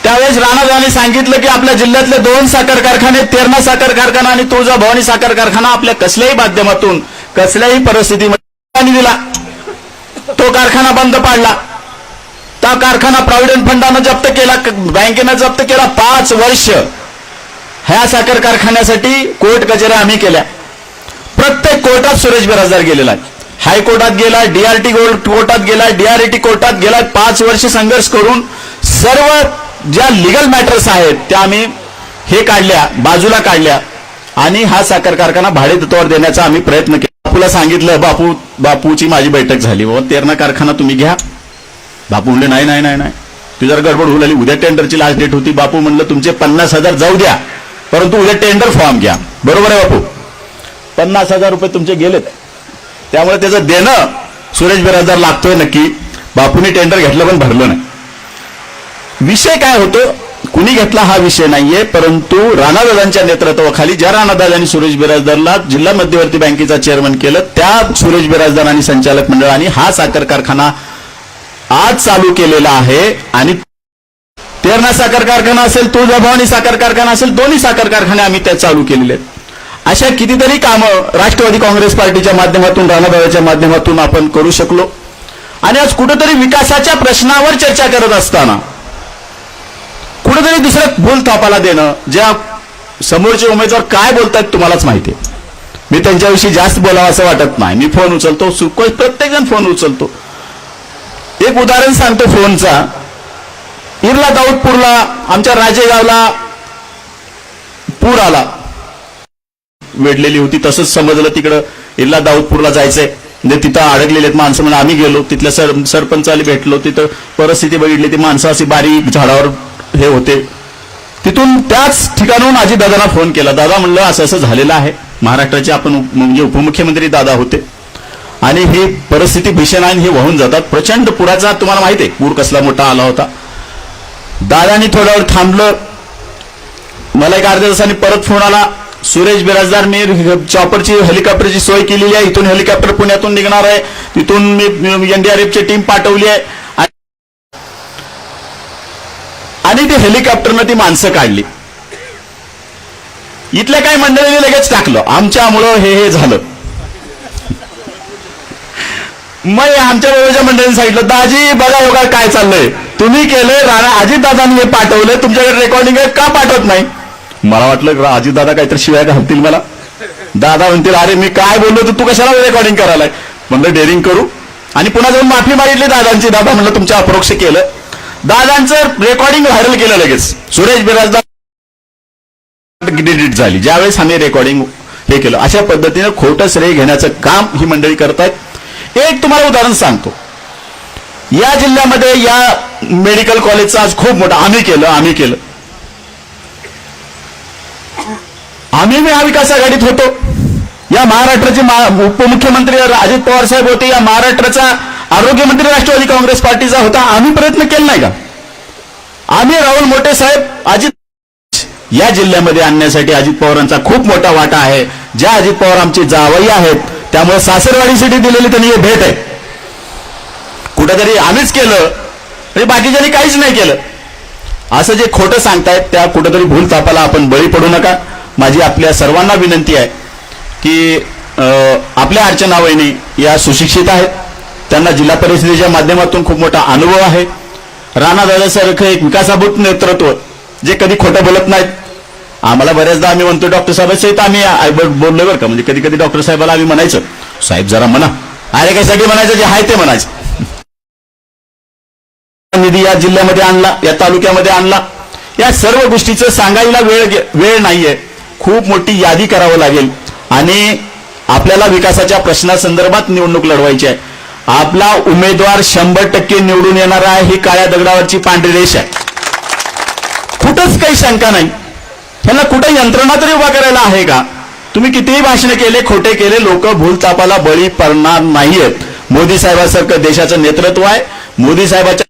त्यावेळेस राणादादांनी सांगितलं की आपल्या जिल्ह्यातले 2 साखर कारखाने, तेरणा साखर कारखाना आणि तुळजाभवानी साखर कारखाना आपल्या कसल्याही माध्यमातून कसल्याही परिस्थितीमध्ये दिला. तो कारखाना बंद पाडला. त्या कारखाना प्रॉव्हिडंट फंडानं जप्त केला, बँकेनं जप्त केला. 5 वर्ष ह्या साखर कारखान्यासाठी कोर्ट कचेऱ्या आम्ही केल्या. प्रत्येक कोर्टात सुरेश बिराजदार गेलेला आहे. हायकोर्टात गेला, डीआरटी कोर्टात गेला, डीआरटी कोर्टात गेला. 5 वर्ष संघर्ष करून सर्व ज्या लिगल मॅटर्स आहेत त्या आम्ही काढल्या, बाजूला काढल्या आणि हा साखर कारखाना भाडेतत्वावर देण्याचा आम्ही प्रयत्न केला. बापूला सांगितलं, बापूची माझी बैठक झाली, तेरणा कारखाना तुम्ही घ्या. बापू म्हणले नाही नाही नाही नाही, ती जर गडबड होऊ लागली. उद्या टेंडरची लास्ट डेट होती. बापू म्हणलं तुमचे 50,000 जाऊ द्या, परंतु उद्या टेंडर फॉर्म घ्या. बरोबर आहे बापू. 50,000 रुपये तुमचे गेलेत, त्यामुळे त्याचं देणं सुरेश बिराजदार लागतोय नक्की. बापूने टेंडर घेतलं पण भरलं नाही. विषय काय होतो, कुणी घेतला हा विषय नाहीये, परंतु राणादादांच्या नेतृत्वाखाली ज्या राणादादांनी सुरेश बिराजदारला जिल्हा मध्यवर्ती बँकेचा चेअरमन केलं, त्या सुरेश बिराजदार आणि संचालक मंडळाने हा साखर कारखाना आज चालू केलेला आहे. आणि तेरणा साखर कारखाना असेल, तुळजाभवानी साखर कारखाना असेल, दोन्ही साखर कारखाने आम्ही त्या चालू केलेले आहेत. अशा कितीतरी कामं राष्ट्रवादी काँग्रेस पार्टीच्या माध्यमातून, राणादादाच्या माध्यमातून आपण करू शकलो. आणि आज कुठेतरी विकासाच्या प्रश्नावर चर्चा करत असताना कुठेतरी दुसऱ्या भूल थापाला देणं, ज्या समोरचे उमेदवार काय बोलतात तुम्हालाच माहिती आहे. मी त्यांच्याविषयी जास्त बोलावं असं वाटत नाही. मी फोन उचलतो, प्रत्येक जण फोन उचलतो. एक उदाहरण सांगतो फोनचा. इरला दाऊदपूरला, आमच्या राजेगावला पूर आला, वेढलेली होती. तसंच समजलं तिकडं इरला दाऊदपूरला जायचंय, म्हणजे तिथं अडकलेले आहेत माणसं. म्हणजे आम्ही गेलो, तिथल्या सरपंचाला भेटलो. तिथं परिस्थिती बघितली, ती माणसं अशी बारीक झाडावर हे होते. तिथून त्याच ठिकाणून अजितदादांना फोन केला. दादा म्हणलं असं असं झालेलं आहे. महाराष्ट्राचे आपण म्हणजे उपमुख्यमंत्री दादा होते आणि ही परिस्थिती भीषण आहे, हे वाहून जातात. प्रचंड पुराचा तुम्हाला माहिती आहे पूर कसला मोठा आला होता. दादांनी थोडा वेळ थांबलं. मला एक अर्ध्या तासाने परत फोन आला. सुरेश बिराजदार, मी चॉपरची हेलिकॉप्टरची सोय केलेली आहे. इथून हेलिकॉप्टर पुण्यातून निघणार आहे. तिथून मी एनडीआरएफची टीम पाठवली आहे आणि ते हेलिकॉप्टरनं ती माणसं काढली. इथल्या काही मंडळीने लगेच टाकलं, आमच्यामुळं हे झालं. मग आमच्या बाबाच्या मंडळीने सांगितलं, दाजी बघा योगा काय चाललंय, तुम्ही केलंय, अजितदादांनी हे पाठवलंय, तुमच्याकडे रेकॉर्डिंग आहे, का पाठवत नाही. मला वाटलं अजितदादा काहीतरी शिवाय घालतील मला. दादा म्हणतील, अरे मी काय बोललो तू कशाला रेकॉर्डिंग करायलाय. म्हणलं डेअरिंग करू आणि पुन्हा जाऊन माफी मागितली दादांची. दादा म्हणलं तुमच्या अप्रोक्ष केलं. दादांचं रेकॉर्डिंग व्हायरल केलं लगेच. सुरेश बिराजदार डिलीट झाली ज्यावेळेस आम्ही रेकॉर्डिंग हे केलं. अशा पद्धतीने खोटं श्रेय घेण्याचं काम ही मंडळी करतायत. एक तुम्हाला उदाहरण सांगतो. या जिल्ह्यामध्ये या मेडिकल कॉलेजचा आज खूप मोठा आम्ही केलं. आम्ही महाविकास आघाडीत होतो. या महाराष्ट्राचे उपमुख्यमंत्री अजित पवार साहेब होते. या महाराष्ट्राचा आरोग्यमंत्री राष्ट्रवादी काँग्रेस पार्टीचा होता. आम्ही प्रयत्न केला नाही का. आम्ही राहुल मोठे साहेब अजित या जिल्ह्यामध्ये आणण्यासाठी अजित पवारांचा खूप मोठा वाटा आहे. ज्या अजित पवार आमचे जावई आहेत, त्यामुळे सासरवाडीसाठी दिलेली त्यांनी हे भेट आहे. कुठेतरी आम्हीच केलं आणि बाकीच्यांनी काहीच नाही केलं असं जे खोटं सांगतायत, त्या कुठेतरी भूल तापाला आपण बळी पडू नका. माझी आपल्या सर्वांना विनंती आहे की आपल्या अर्चना वहिनी या सुशिक्षित आहेत. त्यांना जिल्हा परिषदेच्या माध्यमातून खूप मोठा अनुभव आहे. राणादादासारखं एक विकासाभूत नेतृत्व जे कधी खोटं बोलत नाहीत. आम्हाला बऱ्याचदा आम्ही म्हणतो डॉक्टर साहेबांसहित आम्ही बोललोय बरं का. म्हणजे कधी कधी डॉक्टर साहेबाला आम्ही म्हणायचं, साहेब जरा म्हणा, अरे कशासाठी म्हणायचं, जे आहे ते म्हणायचं. निधी या जिल्ह्यामध्ये आणला, या तालुक्यामध्ये आणला. या सर्व गोष्टीचं सांगायला वेळ नाहीये. खूप मोठी यादी करावं लागेल आणि आपल्याला विकासाच्या प्रश्नासंदर्भात निवडणूक लढवायची आहे. आपला उमेदवार 100% निवडून येणार आहे, ही काळ्या दगडावरची पांढरी रेष आहे. कुठंच काही शंका नाही. ह्याला कुठं यंत्रणा तरी उभा करायला आहे का? तुम्ही कितीही भाषण केले, खोटे केले, लोक भूलतापाला बळी पडणार नाहीयेत. मोदी साहेबांसारखं देशाचं नेतृत्व आहे. मोदी साहेबाच्या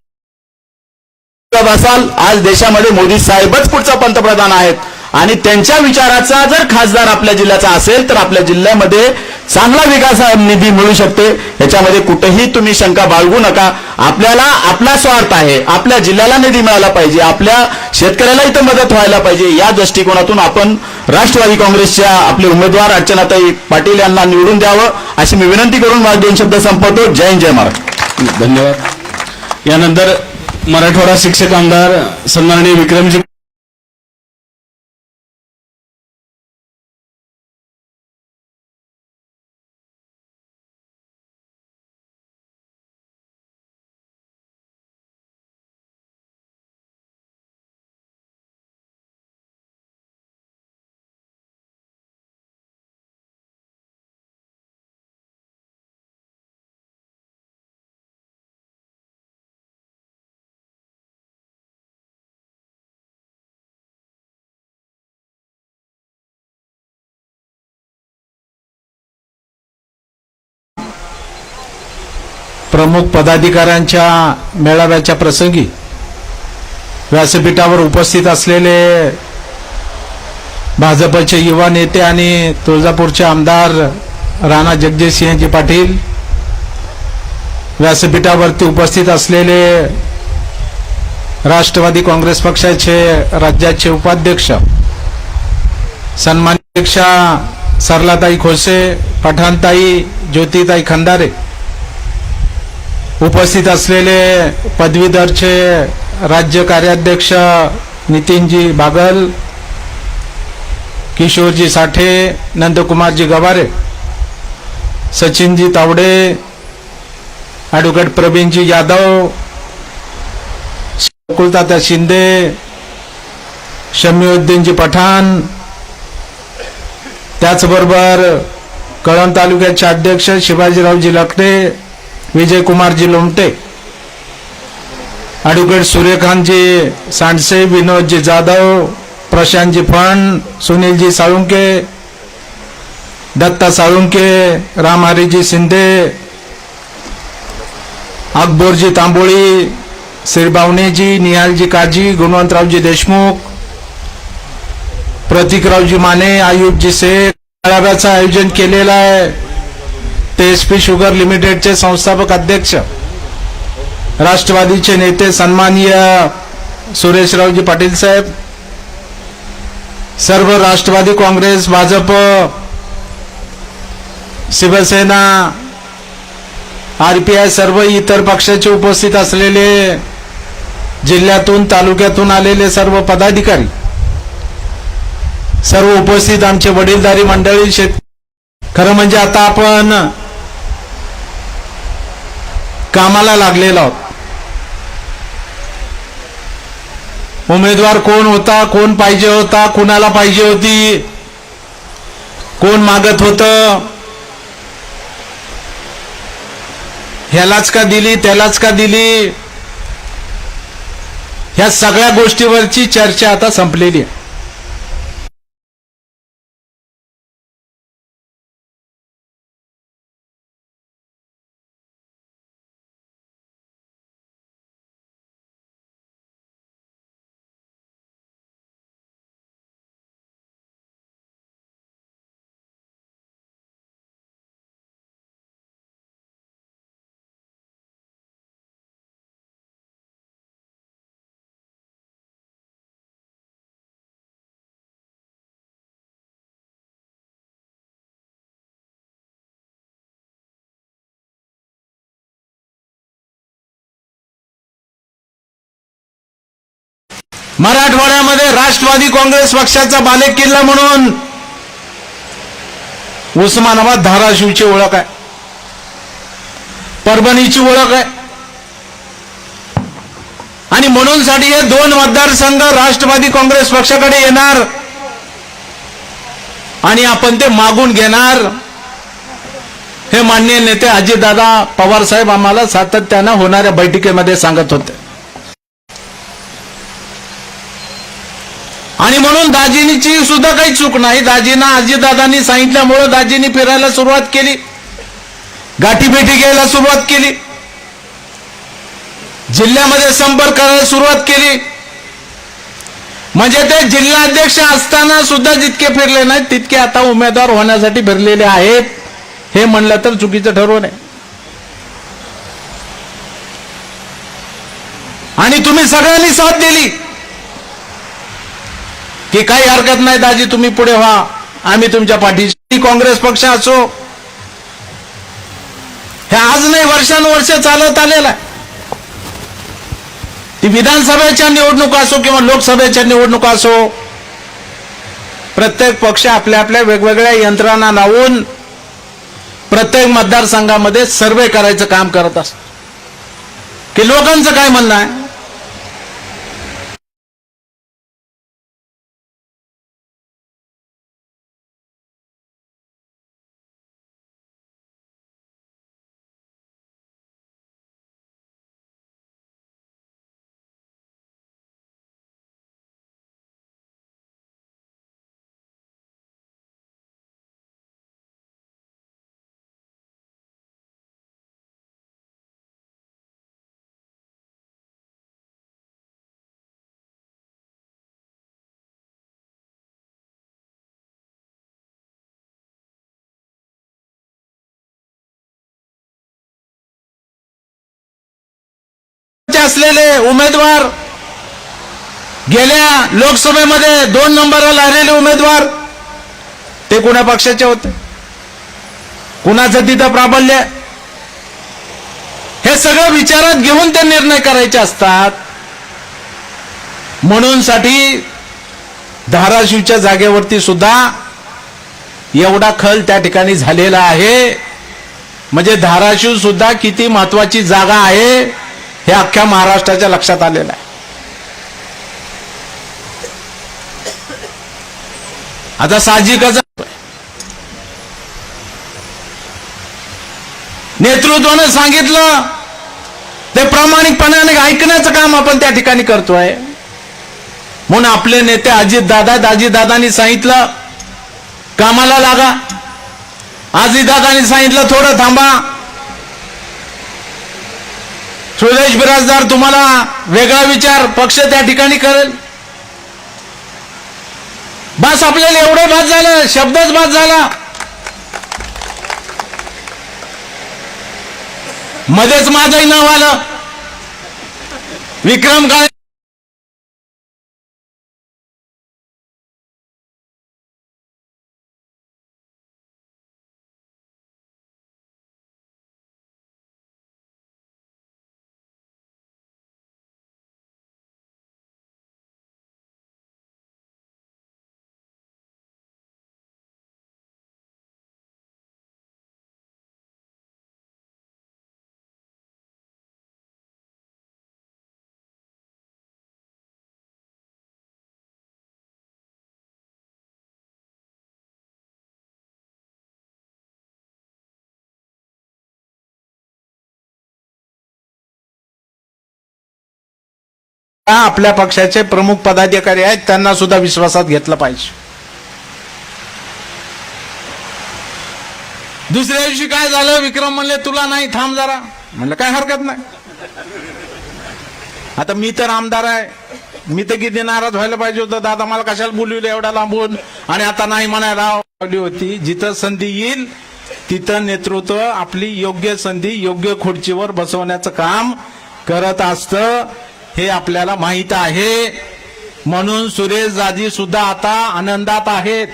असाल, आज देशामध्ये मोदी साहेबच पुढचा पंतप्रधान आहेत आणि त्यांच्या विचाराचा जर खासदार आपल्या जिल्ह्याचा असेल तर आपल्या जिल्ह्यामध्ये चांगला विकास निधी मिळू शकते. याच्यामध्ये कुठेही तुम्ही शंका बाळगू नका. आपल्याला आपला स्वार्थ आहे, आपल्या जिल्ह्याला निधी मिळाला पाहिजे, आपल्या शेतकऱ्याला इथं मदत व्हायला पाहिजे. या दृष्टिकोनातून आपण राष्ट्रवादी काँग्रेसच्या आपले उमेदवार अर्चनाताई पाटील यांना निवडून द्यावं अशी मी विनंती करून माझे 2 शब्द संपवतो. जय हिंद, जय महाराष्ट्र. धन्यवाद. यानंतर मराठवाडा शिक्षक आमदार सन्माननीय विक्रमजी प्रमुख पदाधिकाऱ्यांच्या मेळाव्याच्या प्रसंगी व्यासपीठावर उपस्थित असलेले भाजपचे युवा नेते आणि तुळजापूरचे आमदार राणा जगजितसिंहजी पाटील, व्यासपीठावरती उपस्थित असलेले राष्ट्रवादी काँग्रेस पक्षाचे राज्याचे उपाध्यक्ष सन्माननीय अध्यक्षा सरलाताई खोसे, पठाणताई, ज्योतिताई खंदारे, उपस्थित असलेले पदवीधरचे राज्य कार्याध्यक्ष नितीनजी बागल, किशोरजी साठे, नंदकुमारजी गवारे, सचिनजी तावडे, ॲडव्होकेट प्रवीणजी यादव, कुलतात्या शिंदे, शमीउद्दीनजी पठाण, त्याचबरोबर कळंब तालुक्याचे अध्यक्ष शिवाजीरावजी लखटे, विजयकुमारजी लोमटे, ॲडव्होकेट सूर्यकांतजी सांडसे, विनोदजी जाधव, प्रशांतजी फण, सुनीलजी साळुंके, दत्ता साळुंके, रामहरीजी शिंदे, अकबरजी तांबोळी, श्रीबावणेजी, निहालजी काजी, गुणवंतरावजी देशमुख, प्रतीकरावजी माने, आयुबजी शेख. मेळाव्याचं आयोजन केलेलं आहे TSP शुगर लिमिटेडचे संस्थापक अध्यक्ष राष्ट्रवादीचे नेते सन्माननीय सुरेशरावजी पाटील साहेब, सर्व राष्ट्रवादी काँग्रेस, भाजप, शिवसेना, RPI, सर्व इतर पक्षाचे उपस्थित असलेले, जिल्ह्यातून तालुक्यातून आलेले सर्व पदाधिकारी, सर्व उपस्थित आमचे वडीलधारी मंडळी, खरं म्हणजे आता आपण कामाला लागलेलो आहोत. उमेदवार कोण होता, कोण पाहिजे होता, कुणाला पाहिजे होती, कोण मागत होतं, ह्यालाच का दिली, त्यालाच का दिली, ह्या सगळ्या गोष्टीवरची चर्चा आता संपलेली आहे. मराठवाड्यामध्ये राष्ट्रवादी काँग्रेस पक्षाचा बालेकिल्ला म्हणून उस्मानाबाद, धाराशिवची ओळख आहे, परभणीची ओळख आहे. आणि म्हणून साठी हे 2 मतदारसंघ राष्ट्रवादी काँग्रेस पक्षाकडे येणार आणि आपण ते मागून घेणार, हे माननीय नेते अजितदादा पवार साहेब आम्हाला सातत्यानं होणाऱ्या बैठकीमध्ये सांगत होते. आणि म्हणून दाजींची सुद्धा काही चूक नाही. दाजींना अजितदादांनी सांगितल्यामुळे दाजींनी फिरायला सुरुवात केली, गाठीभेटी घ्यायला सुरुवात केली, जिल्ह्यामध्ये संपर्क करायला सुरुवात केली. म्हणजे ते जिल्हाध्यक्ष असताना सुद्धा जितके फिरले नाहीत तितके आता उमेदवार होण्यासाठी फिरलेले आहेत, हे म्हणलं तर चुकीचं ठरवू नये. आणि तुम्ही सगळ्यांनी साथ दिली की काही हरकत नाही दाजी, तुम्ही पुढे व्हा, आम्ही तुमच्या पाठीशी. काँग्रेस पक्ष असो, हे आज नाही वर्षानुवर्ष चालत आलेला आहे. ती विधानसभेच्या निवडणुका असो किंवा लोकसभेच्या निवडणुका असो, प्रत्येक पक्ष आपल्या आपल्या वेगवेगळ्या यंत्रणा लावून प्रत्येक मतदारसंघामध्ये सर्वे करायचं काम करत असत की लोकांचं काय म्हणणं आहे. असलेले उमेदवार, गेल्या लोकसभेमध्ये 2 नंबरला आलेले उमेदवार, ते कुणा पक्षाचे होते, कुणाचं तिथं प्राबल्य, हे सगळं विचारात घेऊन ते निर्णय करायचे असतात. म्हणून साठी धाराशिवच्या जागेवरती सुद्धा एवढा खल त्या ठिकाणी झालेला आहे. म्हणजे धाराशिव सुद्धा किती महत्वाची जागा आहे हे अख्ख्या महाराष्ट्राच्या लक्षात आलेलं आहे. आता साहजिकच नेतृत्वाने सांगितलं ते प्रामाणिकपणाने ऐकण्याचं काम आपण त्या ठिकाणी करतोय. म्हणून आपले नेते अजितदादांनी सांगितलं कामाला लागा, अजितदादांनी सांगितलं थोडं थांबा, सुरेश बिराजदार तुम्हाला वेगळा विचार पक्ष त्या ठिकाणी करेल. बस आपल्याला एवढं बाद झालं, शब्दच बाद झाला. मध्येच माझंही नाव आलं, विक्रम काळे. आपल्या पक्षाचे प्रमुख पदाधिकारी आहेत त्यांना सुद्धा विश्वासात घेतलं पाहिजे. दुसऱ्या दिवशी काय झालं, विक्रम म्हणले तुला नाही, थांब जरा. म्हणलं काय हरकत नाही, आता मी तर आमदार आहे, मी तर किती नाराज व्हायला पाहिजे होतं, दादा मला कशाला बोलवलं एवढा लांबून, आणि आता नाही म्हणायला लावली होती. जिथं संधी येईल तिथं नेतृत्व आपली योग्य संधी योग्य खुर्चीवर बसवण्याचं काम करत असतं, हे आपल्याला माहित आहे. म्हणून सुरेश दाजी सुद्धा आता आनंदात आहेत.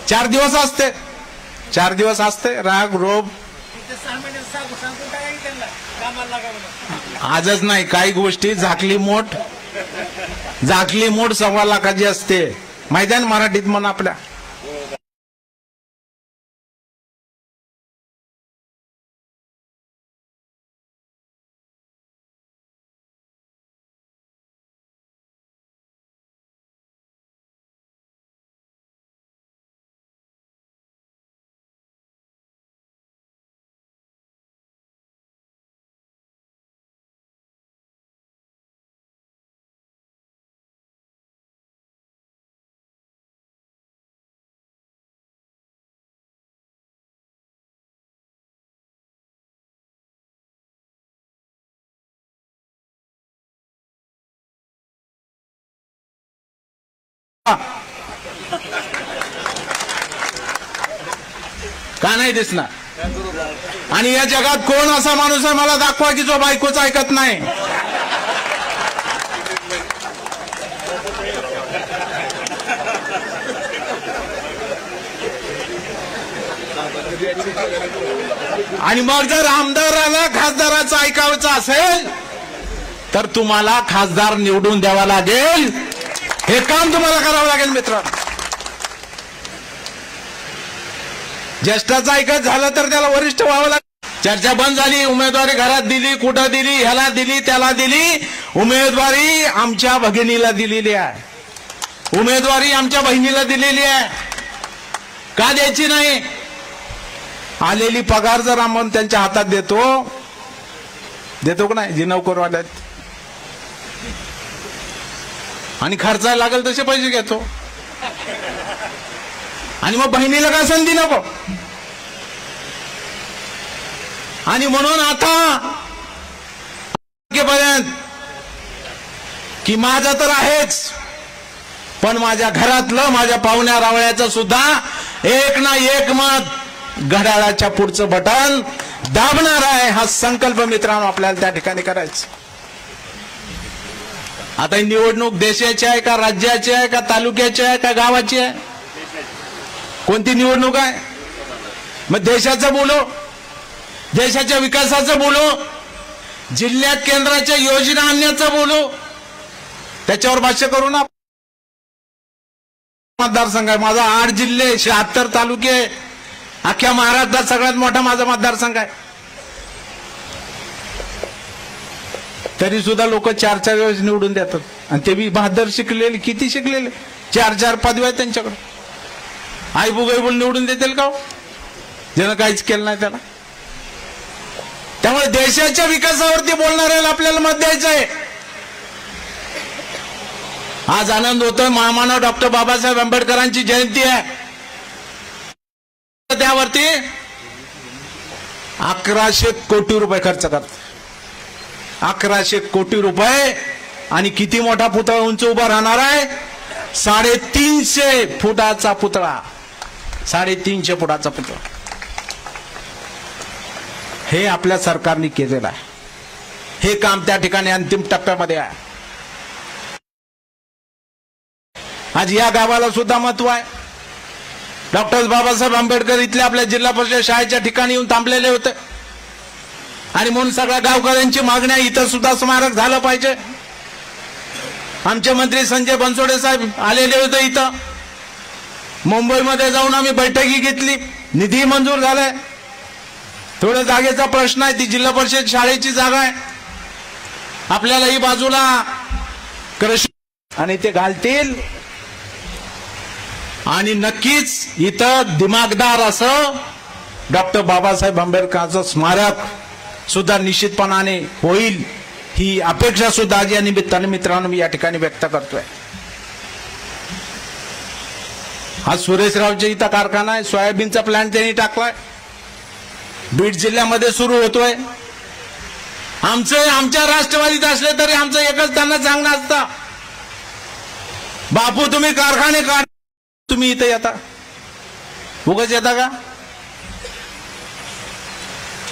चार दिवस असते राग रोग आजच नाही, काही गोष्टी झाकली मोठ 1.25 लाखाची असते, माहिती आहे ना मराठीत म्हण आपल्या. का नाही दिसणार? आणि या जगात कोण असा माणूस आहे मला दाखवा की जो बायकोच ऐकत नाही. आणि मग जर आमदाराला खासदाराचं ऐकायचं असेल तर तुम्हाला खासदार निवडून द्यावा लागेल. हे काम तुम्हाला करावं लागेल मित्रांनो. ज्येष्ठाचं ऐकत झालं तर त्याला वरिष्ठ व्हावं लागेल. चर्चा बंद झाली. उमेदवारी घरात दिली, कुठं दिली, ह्याला दिली, त्याला दिली. उमेदवारी आमच्या भगिनीला दिलेली आहे. उमेदवारी आमच्या बहिणीला दिलेली आहे. का द्यायची नाही? आलेली पगार जर आपण त्यांच्या हातात देतो का नाही? जी नोकरवाल्यात आणि खर्चायला लागेल तसे पैसे घेतो. आणि मग बहिणीला काय संधी नको? आणि म्हणून आता पर्यंत की माझं तर आहेच, पण माझ्या घरातलं, माझ्या पाहुण्या रावळ्याचं सुद्धा एक ना एक मत घड्याळाच्या पुढचं बटन दाबणार आहे. हा संकल्प मित्रांनो आपल्याला त्या ठिकाणी करायचा. आता ही निवडणूक देशाची आहे का, राज्याची आहे का, तालुक्याची आहे का, गावाची आहे? कोणती निवडणूक आहे? मग देशाचं बोलो, देशाच्या विकासाचं बोलो, जिल्ह्यात केंद्राच्या योजना आणण्याचं बोलो, त्याच्यावर भाष्य करू ना. मतदारसंघ आहे माझा, 8 जिल्हे, 76 तालुके, अख्ख्या महाराष्ट्रात सगळ्यात मोठा माझा मतदारसंघ आहे. तरी सुद्धा लोक 4-4 वेळेस निवडून देतात. आणि ते बी बहादर शिकलेले, किती शिकलेले, 4-4 पदव्या आहेत त्यांच्याकडे. आईबुगाईबुल निवडून देतील का? ज्यानं काहीच केलं नाही त्याला. त्यामुळे देशाच्या विकासावरती बोलणाऱ्याला आपल्याला मत द्यायचं आहे. आज आनंद होतोय, महामानव डॉक्टर बाबासाहेब आंबेडकरांची जयंती आहे. त्यावरती 1100 कोटी रुपये खर्च करतात. 1100 कोटी रुपये. आणि किती मोठा पुतळा उंच उभा राहणार आहे? 350 फुटाचा पुतळा. 350 फुटाचा पुतळा. हे आपल्या सरकारने केलेलं आहे. हे काम त्या ठिकाणी अंतिम टप्प्यामध्ये आहे. आज या गावाला सुद्धा महत्व आहे. डॉक्टर बाबासाहेब आंबेडकर इथल्या आपल्या जिल्हा परिषद शाळेच्या ठिकाणी येऊन थांबलेले होते. आणि म्हणून सगळ्या गावकऱ्यांची मागणी आहे, इथं सुद्धा स्मारक झालं पाहिजे. आमचे मंत्री संजय बनसोडे साहेब आलेले होते इथं. मुंबईमध्ये जाऊन आम्ही बैठकी घेतली, निधी मंजूर झालाय. थोडं जागेचा प्रश्न आहे, ती जिल्हा परिषद शाळेची जागा आहे. आपल्याला ही बाजूला कृषी आणि ते घालतील. आणि नक्कीच इथं दिमागदार असं डॉक्टर बाबासाहेब आंबेडकरांचं स्मारक सुद्धा निश्चितपणाने होईल, ही अपेक्षा सुद्धा आज या निमित्ताने मित्रांनो मी या ठिकाणी व्यक्त करतोय. हा सुरेशरावच्या इथं कारखाना आहे, सोयाबीनचा प्लॅन्ट त्यांनी टाकलाय, बीड जिल्ह्यामध्ये सुरू होतोय. आमच्या राष्ट्रवादीत असले तरी आमचं एकच त्यांना सांगणं असतं, बापू तुम्ही कारखाने काढ, तुम्ही इथं येता, उगाच येता का?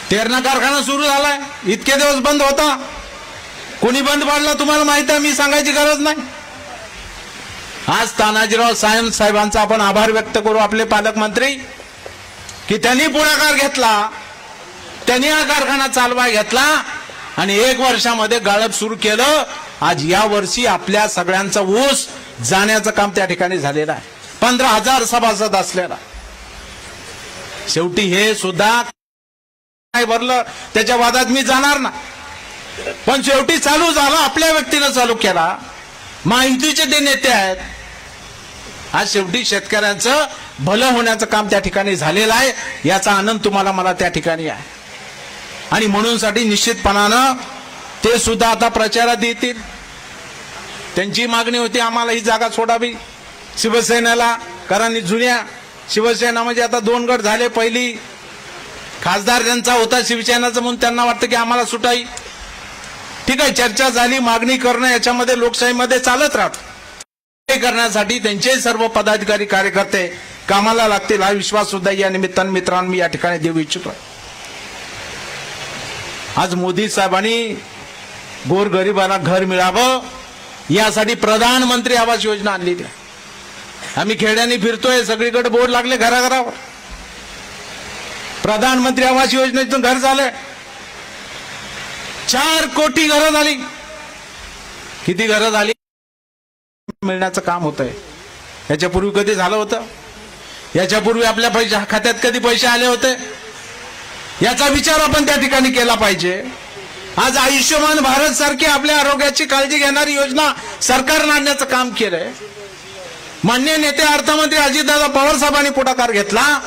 तेरणा कारखाना सुरू झालाय, इतके दिवस बंद होता, कोणी बंद पाडला तुम्हाला माहिती आहे, मी सांगायची गरज नाही. आज तानाजीराव साहेबांचा आपण आभार व्यक्त करू, आपले पालकमंत्री, की त्यांनी पुढाकार घेतला, त्यांनी हा कारखाना चालवाय घेतला आणि 1 वर्षामध्ये गाळप सुरू केलं. आज या वर्षी आपल्या सगळ्यांचा ऊस जाण्याचं काम त्या ठिकाणी झालेलं आहे. 15,000 सभासद असलेला. शेवटी हे सुद्धा नाही भरलं त्याच्या वादात मी जाणार ना, पण शेवटी चालू झालं, आपल्या व्यक्तीनं चालू केला. माहितीचे ते नेते आहेत. आज शेवटी शेतकऱ्यांचं भलं होण्याचं काम त्या ठिकाणी झालेलं आहे, याचा आनंद तुम्हाला मला त्या ठिकाणी आहे. आणि म्हणूनसाठी निश्चितपणानं ते सुद्धा आता प्रचारात येतील. त्यांची मागणी होती आम्हाला ही जागा सोडावी शिवसेनेला, कारण जुन्या शिवसेना म्हणजे आता 2 गट झाले. पहिली खासदार त्यांचा होता शिवसेनेचा, म्हणून त्यांना वाटतं की आम्हाला सुटाई. ठीक आहे, चर्चा झाली, मागणी करणं याच्यामध्ये लोकशाहीमध्ये चालत राहतं. करण्यासाठी त्यांचे सर्व पदाधिकारी कार्यकर्ते कामाला लागतील हा विश्वास सुद्धा या निमित्तानं मित्रांनो मी या ठिकाणी देऊ इच्छितो. आज मोदी साहेबांनी गोरगरिबाला घर मिळावं यासाठी प्रधानमंत्री आवास योजना आणलेली आहे. आम्ही खेड्याने फिरतोय, सगळीकडे बोर्ड लागले घराघरावर. प्रधानमंत्री आवास योजनेतून घर झालंय. 4 कोटी घरं झाली. किती घरं झाली मिळण्याचं काम होत आहे. याच्यापूर्वी कधी झालं होतं? याच्यापूर्वी आपल्या खात्यात कधी पैसे आले होते? याचा विचार आपण त्या ठिकाणी केला पाहिजे. आज आयुष्यमान भारत सारखी आपल्या आरोग्याची काळजी घेणारी योजना सरकारनं आणण्याचं काम केलंय. माननीय नेते अर्थमंत्री अजितदादा पवार साहेबांनी पुढाकार घेतला.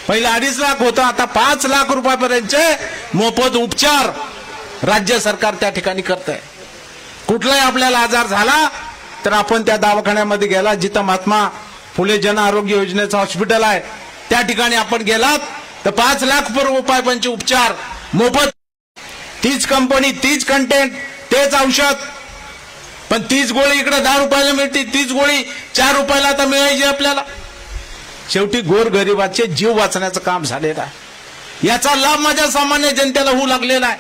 पहिला 2.5 लाख होता, आता 5 लाख रुपयापर्यंतचे मोफत उपचार राज्य सरकार त्या ठिकाणी करत आहे. कुठलाही आपल्याला आजार झाला तर आपण त्या दवाखान्यामध्ये गेला जिथं महात्मा फुले जन आरोग्य योजनेचं हॉस्पिटल आहे त्या ठिकाणी आपण गेलात तर 5 लाख रुपयापर्यंतचे उपचार मोफत. तीच कंपनी, तीच कंटेंट, तेच औषध, पण तीच गोळी इकडे 10 रुपयाला मिळते, तीच गोळी 4 रुपयाला आता मिळायची आपल्याला. शेवटी गोरगरिबाचे जीव वाचण्याचं काम झालेलं आहे. याचा लाभ माझ्या सामान्य जनतेला होऊ लागलेला आहे.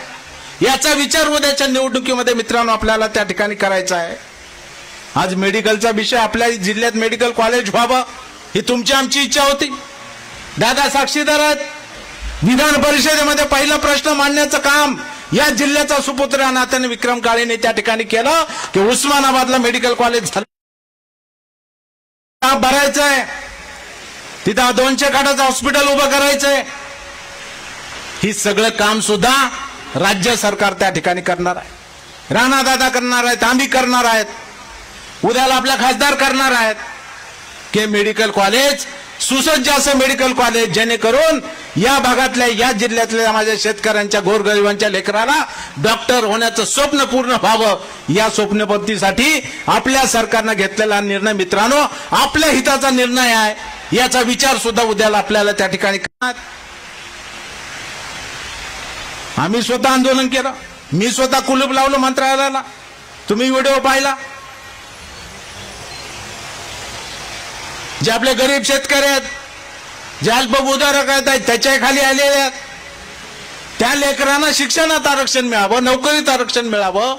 याचा विचार उद्याच्या निवडणुकीमध्ये मित्रांनो आपल्याला त्या ठिकाणी करायचा आहे. आज मेडिकलचा विषय, आपल्या जिल्ह्यात मेडिकल कॉलेज व्हावं ही तुमची आमची इच्छा होती. दादा साक्षीदार आहेत. विधान परिषदेमध्ये पहिला प्रश्न मांडण्याचं काम या जिल्ह्याचा सुपुत्र या नात्याने विक्रम काळेने त्या ठिकाणी केलं की उस्मानाबादला मेडिकल कॉलेज झालं भरायचंय, तिथं 200 खाटाचं हॉस्पिटल उभं करायचंय. ही सगळं काम सुद्धा राज्य सरकार त्या ठिकाणी करणार आहे. राणादादा करणार आहेत, आम्ही करणार आहेत, उद्याला आपल्या खासदार करणार आहेत की मेडिकल कॉलेज सुसज्ज असं मेडिकल कॉलेज जेणेकरून या भागातल्या, या जिल्ह्यातल्या माझ्या शेतकऱ्यांच्या, गोरगरिबांच्या लेकराला डॉक्टर होण्याचं स्वप्न पूर्ण व्हावं. या स्वप्नपूर्तीसाठी आपल्या सरकारनं घेतलेला निर्णय मित्रांनो आपल्या हिताचा निर्णय आहे. याचा विचार सुद्धा उद्याला आपल्याला त्या ठिकाणी करणार. आम्ही स्वतः आंदोलन केलं. मी स्वतः कुलूप लावलं मंत्रालयाला. तुम्ही व्हिडिओ पाहिला. जे आपले गरीब शेतकरी आहेत, जे अल्पभूधारक आहेत, त्याच्या खाली आलेले आहेत, त्या लेकरांना शिक्षणात आरक्षण मिळावं, नोकरीत आरक्षण मिळावं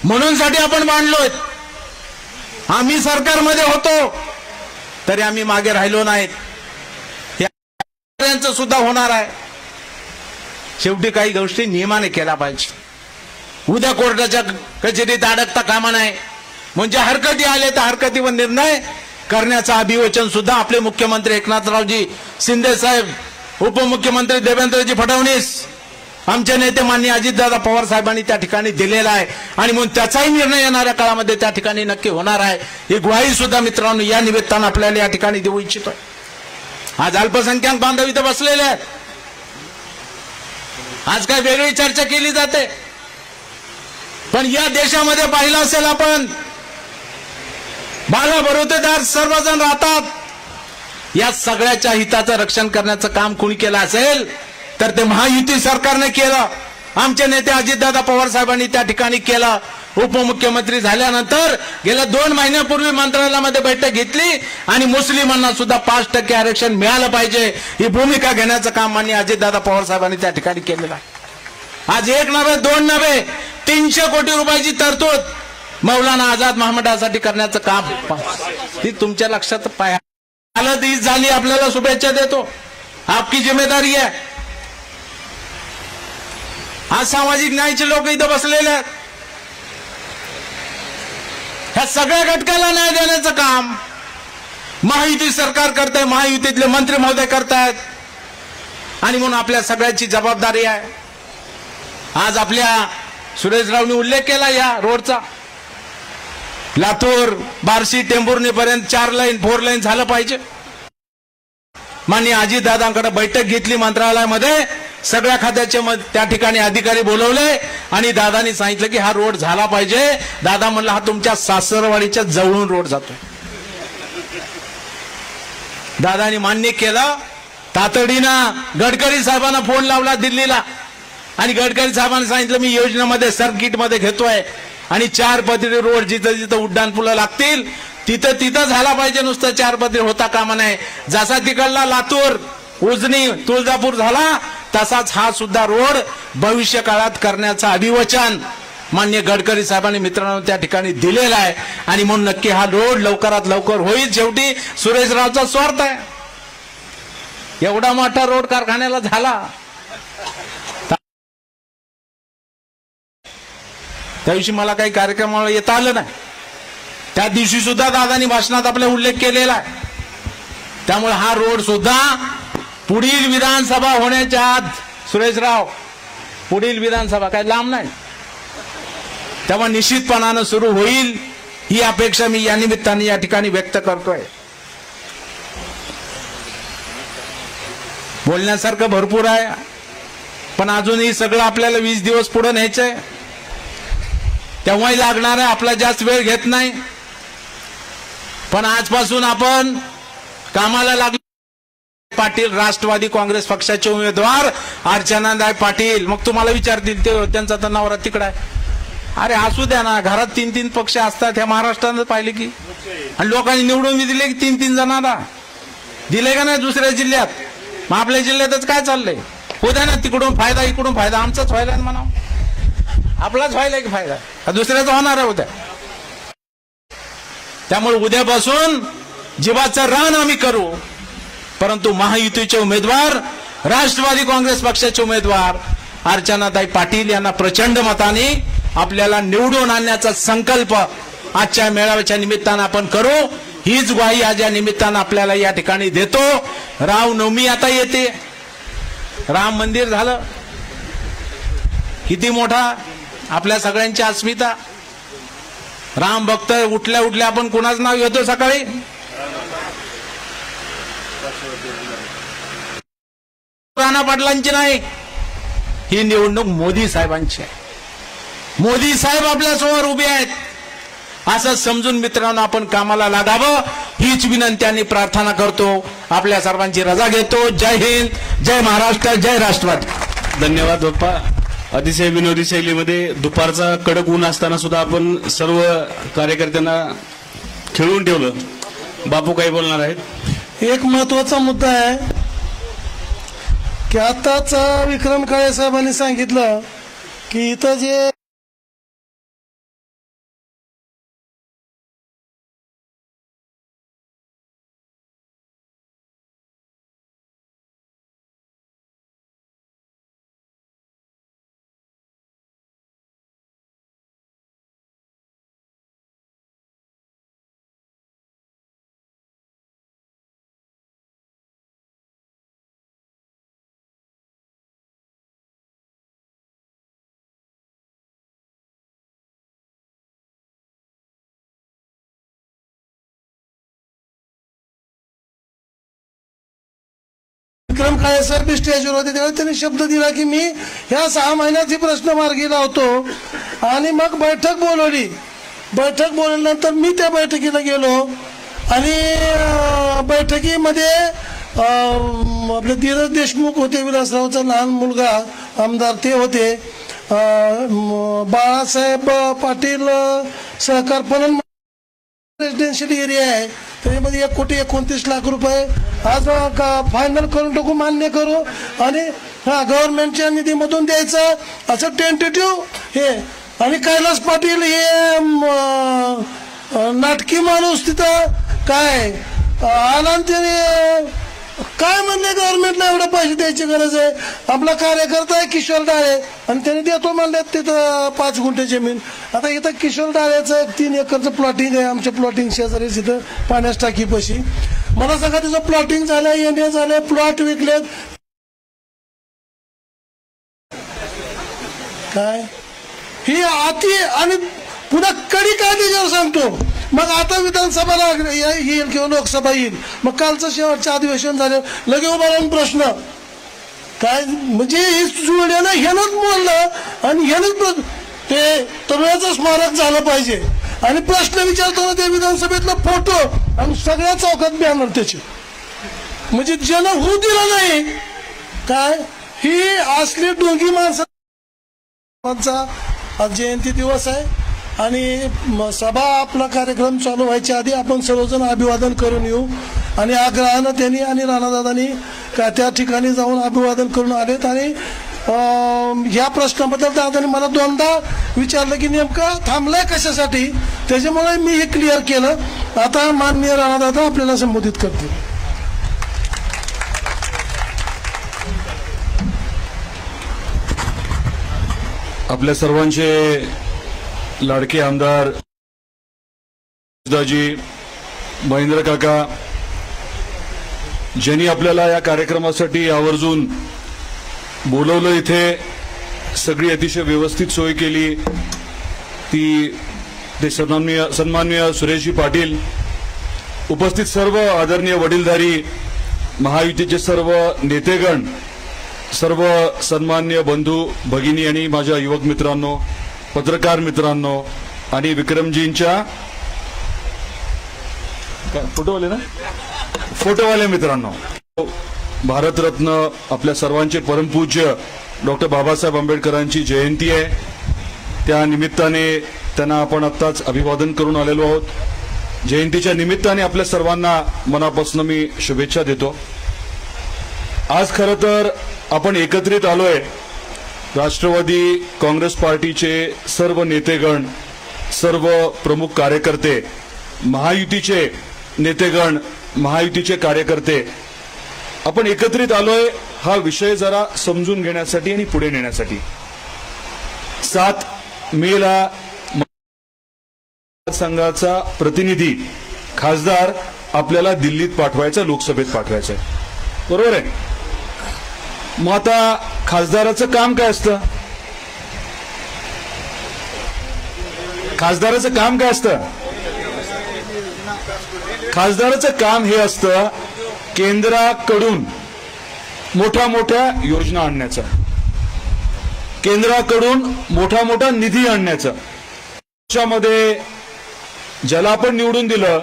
म्हणून साठी आपण मांडलोय. आम्ही सरकारमध्ये होतो तरी आम्ही मागे राहिलो नाहीत. यांचं सुद्धा होणार आहे. शेवटी काही गोष्टी नियमाने केल्या पाहिजे. उद्या कोर्टाच्या कचेरीत अडकता कामा नये. म्हणजे हरकती आले तर हरकतीवर निर्णय करण्याचं अभिवचन सुद्धा आपले मुख्यमंत्री एकनाथरावजी शिंदे साहेब, उपमुख्यमंत्री देवेंद्रजी फडणवीस, आमचे नेते माननीय अजितदादा पवार साहेबांनी त्या ठिकाणी दिलेला आहे. आणि म्हणून त्याचाही निर्णय येणाऱ्या काळामध्ये त्या ठिकाणी नक्की होणार आहे. ही ग्वाही सुद्धा मित्रांनो या निमित्तानं आपल्याला या ठिकाणी देऊ इच्छितोय. आज अल्पसंख्याक बांधव इथं बसलेले आहेत. आज काय वेगळी चर्चा केली जाते, पण या देशामध्ये पाहिलं असेल आपण, बाला बरोतेदार सर्वजण राहतात. या सगळ्याच्या हिताचं रक्षण करण्याचं काम कोणी केलं असेल तर ते महायुती सरकारने केलं. आमचे नेते अजितदादा पवार साहेबांनी त्या ठिकाणी केलं. उपमुख्यमंत्री झाल्यानंतर गेल्या 2 महिन्यापूर्वी मंत्रालयामध्ये बैठक घेतली आणि मुस्लिमांना सुद्धा 5% आरक्षण मिळालं पाहिजे ही भूमिका घेण्याचं काम माननीय अजितदादा पवार साहेबांनी त्या ठिकाणी केलेलं आहे. आज 1 नव्हे 2 नव्हे 300 कोटी रुपयाची तरतूद मौलाना आझाद महामंडळासाठी करण्याचं काम ती तुमच्या लक्षात पाहिजे. तीच झाली. आपल्याला शुभेच्छा देतो. आपकी जिम्मेदारी आहे. आज सामाजिक न्यायाचे लोक इथं बसलेले आहेत. ह्या सगळ्या घटकाला न्याय देण्याचं काम महायुती सरकार करते, महायुतीतले मंत्री महोदय करतायत आणि म्हणून आपल्या सगळ्यांची जबाबदारी आहे. आज आपल्या सुरेशरावनी उल्लेख केला या रोडचा. लातूर, बार्शी, टेंभुर्णी पर्यंत 4 लाईन 4 लाईन झालं पाहिजे. माननीय अजितदादांकडे बैठक घेतली मंत्रालयामध्ये. सगळ्या खात्याचे त्या ठिकाणी अधिकारी बोलवले आणि दादानी सांगितलं की हा रोड झाला पाहिजे. दादा म्हणला हा तुमच्या सासरवाडीच्या जवळून रोड जातोय. दादानी मान्य केलं. तातडीनं गडकरी साहेबांना फोन लावला दिल्लीला आणि गडकरी साहेबांनी सांगितलं मी योजनेमध्ये सर्किटमध्ये घेतोय आणि 4 पदरी रोड जिथं जिथं उड्डाण पुलं लागतील तिथं झाला पाहिजे, नुसतं 4 पदरी होता कामा नये. जसा तिकडला लातूर, उजनी, तुळजापूर झाला तसाच हा सुद्धा रोड भविष्य काळात करण्याचं अभिवचन माननीय गडकरी साहेबांनी मित्रांनो त्या ठिकाणी दिलेला आहे. आणि म्हणून नक्की हा रोड लवकरात लवकर होईल. शेवटी सुरेशरावचा स्वार्थ आहे. एवढा मोठा रोड कारखान्याला झाला, त्या दिवशी मला काही कार्यक्रमाला येता आलं नाही. त्या दिवशी सुद्धा दादानी भाषणात आपला उल्लेख केलेला आहे. त्यामुळे हा रोड सुद्धा पुढील विधानसभा होण्याच्या आत, सुरेशराव, पुढील विधानसभा काय लांब नाही, तेव्हा निश्चितपणानं सुरू होईल ही अपेक्षा मी या निमित्ताने या ठिकाणी व्यक्त करतोय. बोलण्यासारखं भरपूर आहे, पण अजूनही सगळं आपल्याला 20 दिवस पुढे न्यायचंय. तेव्हाही लागणार आहे, आपला जास्त वेळ घेत नाही. पण आजपासून आपण कामाला लागलो. पाटील राष्ट्रवादी काँग्रेस पक्षाचे उमेदवार अर्चनाताई पाटील. मग तुम्हाला विचारतील ते त्यांचा तर नवरा तिकडे आहे. अरे असू द्या ना, घरात 3-3 पक्ष असतात ह्या महाराष्ट्रानं पाहिले की. आणि लोकांनी निवडून दिले की 3-3 जणांना दिले का नाही दुसऱ्या जिल्ह्यात. मग आपल्या जिल्ह्यातच काय चाललंय? होत्या ना तिकडून फायदा इकडून फायदा, आमचाच व्हायला म्हणा, आपलाच व्हायला की फायदा, दुसऱ्याचा होणार आहे उद्या. त्यामुळे उद्यापासून जीवाचं रान आम्ही करू, परंतु महायुतीचे उमेदवार राष्ट्रवादी काँग्रेस पक्षाचे उमेदवार अर्चनाताई पाटील यांना प्रचंड मताने आपल्याला निवडून आणण्याचा संकल्प आजच्या मेळाव्याच्या निमित्तानं आपण करू. हीच ग्वाही आज या निमित्तानं आपल्याला या ठिकाणी देतो. रामनवमी आता येते, राम मंदिर झालं, किती मोठा आपल्या सगळ्यांची अस्मिता. राम भक्त उठल्या उठल्या आपण कुणाचं नाव घेतो सकाळी? राणा पाटलांची नाही, ही निवडणूक मोदी साहेबांची आहे. मोदी साहेब आपल्या समोर उभे आहेत असं समजून मित्रांनो आपण कामाला लागावं हीच विनंती आणि प्रार्थना करतो. आपल्या सर्वांची रजा घेतो. जय हिंद, जय महाराष्ट्र, जय राष्ट्रवादी. धन्यवाद बाप्पा. अतिशय विनोदी शैलीमध्ये दुपारचा कडक ऊन असताना सुद्धा आपण सर्व कार्यकर्त्यांना खेळून ठेवलं. बापू काही बोलणार आहेत? एक महत्वाचा मुद्दा आहे की आताच विक्रम काळे साहेबांनी सांगितलं की इथं जे विक्रम काळे साहेब स्टेजवर होते त्यावेळी त्यांनी शब्द दिला की मी ह्या 6 महिन्यात ही प्रश्न मार्गी लावतो. आणि मग बैठक बोलवली. बैठक बोलवल्यानंतर मी त्या बैठकीला गेलो आणि बैठकीमध्ये आपले धीरज देशमुख होते, विलासरावचा लहान मुलगा आमदार ते होते, बाळासाहेब पाटील सहकार पणन रेसिडेन्शियल एरिया आहे त्याच्यामध्ये 1,29,00,000 रुपये आज फायनल करून टाकू, मान्य करू आणि गव्हर्नमेंटच्या निधीमधून द्यायचं असं टेंटेटिव्ह हे. आणि कैलास पाटील हे नाटकी माणूस तिथं काय आला आणि त्याने काय म्हणले गव्हर्नमेंटला एवढे पैसे द्यायची गरज आहे. आपला कार्यकर्ता आहे किशोर डाळे आणि त्याने देतो म्हणले तिथं 5 गुंठे जमीन. आता इथं किशोर डाळ्याचं 3 एकरचं प्लॉटिंग आहे आमच्या प्लॉटिंग शेजारी तिथं पाण्यास टाकीपाशी. मला सांगा तिचं प्लॉटिंग झालं, एनए झालं, प्लॉट विकलेत काय ही अति. आणि पुन्हा कडी काय त्याच्यावर सांगतो. मग आता विधानसभा येईल किंवा लोकसभा येईल, मग कालचं शेवटचं अधिवेशन झालं लगे उभा राहून प्रश्न काय म्हणजे हे जुळल्यानं ह्यानंच बोललं आणि ह्यानंच ते तरुणाचं स्मारक झालं पाहिजे. आणि प्रश्न विचारताना ते विधानसभेतला फोटो आणि सगळ्या चौकात बॅनर त्याचे, म्हणजे ज्यानं होऊ दिलं नाही काय. ही असली डोंगी माणसाचा आज जयंती दिवस आहे. आणि सभा आपला कार्यक्रम चालू व्हायच्या आधी आपण सर्वजण अभिवादन करून येऊ. आणि आग्रहानं त्यांनी आणि राणादादांनी त्या ठिकाणी जाऊन अभिवादन करून आलेत. आणि ह्या प्रश्नाबद्दल दादांनी मला दोनदा विचारलं की नेमकं थांबलंय कशासाठी, त्याच्यामुळे मी हे क्लिअर केलं. आता माननीय राणादादा आपल्याला संबोधित करतील. आपल्या सर्वांचे लाडके आमदार दाजी महेंद्र काका, ज्यांनी आपल्याला या कार्यक्रमासाठी आवर्जून बोलवलं, इथे सगळी अतिशय व्यवस्थित सोय केली, ते सन्माननीय सुरेशजी पाटील, उपस्थित सर्व आदरणीय वडीलधारी महायुतीचे सर्व नेतेगण, सर्व सन्मान्य बंधू भगिनी आणि माझ्या युवक मित्रांनो, पत्रकार मित्रांनो आणि विक्रमजींच्या फोटोवाले मित्रांनो, भारतरत्न आपल्या सर्वांचे परमपूज्य डॉक्टर बाबासाहेब आंबेडकरांची जयंती आहे. त्या निमित्ताने त्यांना आपण आत्ताच अभिवादन करून आलेलो आहोत. जयंतीच्या निमित्ताने आपल्या सर्वांना मनापासून मी शुभेच्छा देतो. आज खरं तर आपण एकत्रित आलोय, राष्ट्रवादी काँग्रेस पार्टीचे सर्व नेतेगण, सर्व प्रमुख कार्यकर्ते, महायुतीचे नेतेगण, महायुतीचे कार्यकर्ते, आपण एकत्रित आलोय हा विषय जरा समजून घेण्यासाठी आणि पुढे नेण्यासाठी. 7 मेला संघाचा प्रतिनिधी खासदार आपल्याला दिल्लीत पाठवायचा, लोकसभेत पाठवायचा, बरोबर आहे. मग आता खासदाराचं काम काय असतं? खासदाराचं काम काय असतं? खासदाराचं काम हे असतं केंद्राकडून मोठ्या मोठ्या योजना आणण्याचं, केंद्राकडून मोठा मोठा निधी आणण्याचं. त्याच्यामध्ये ज्याला आपण निवडून दिलं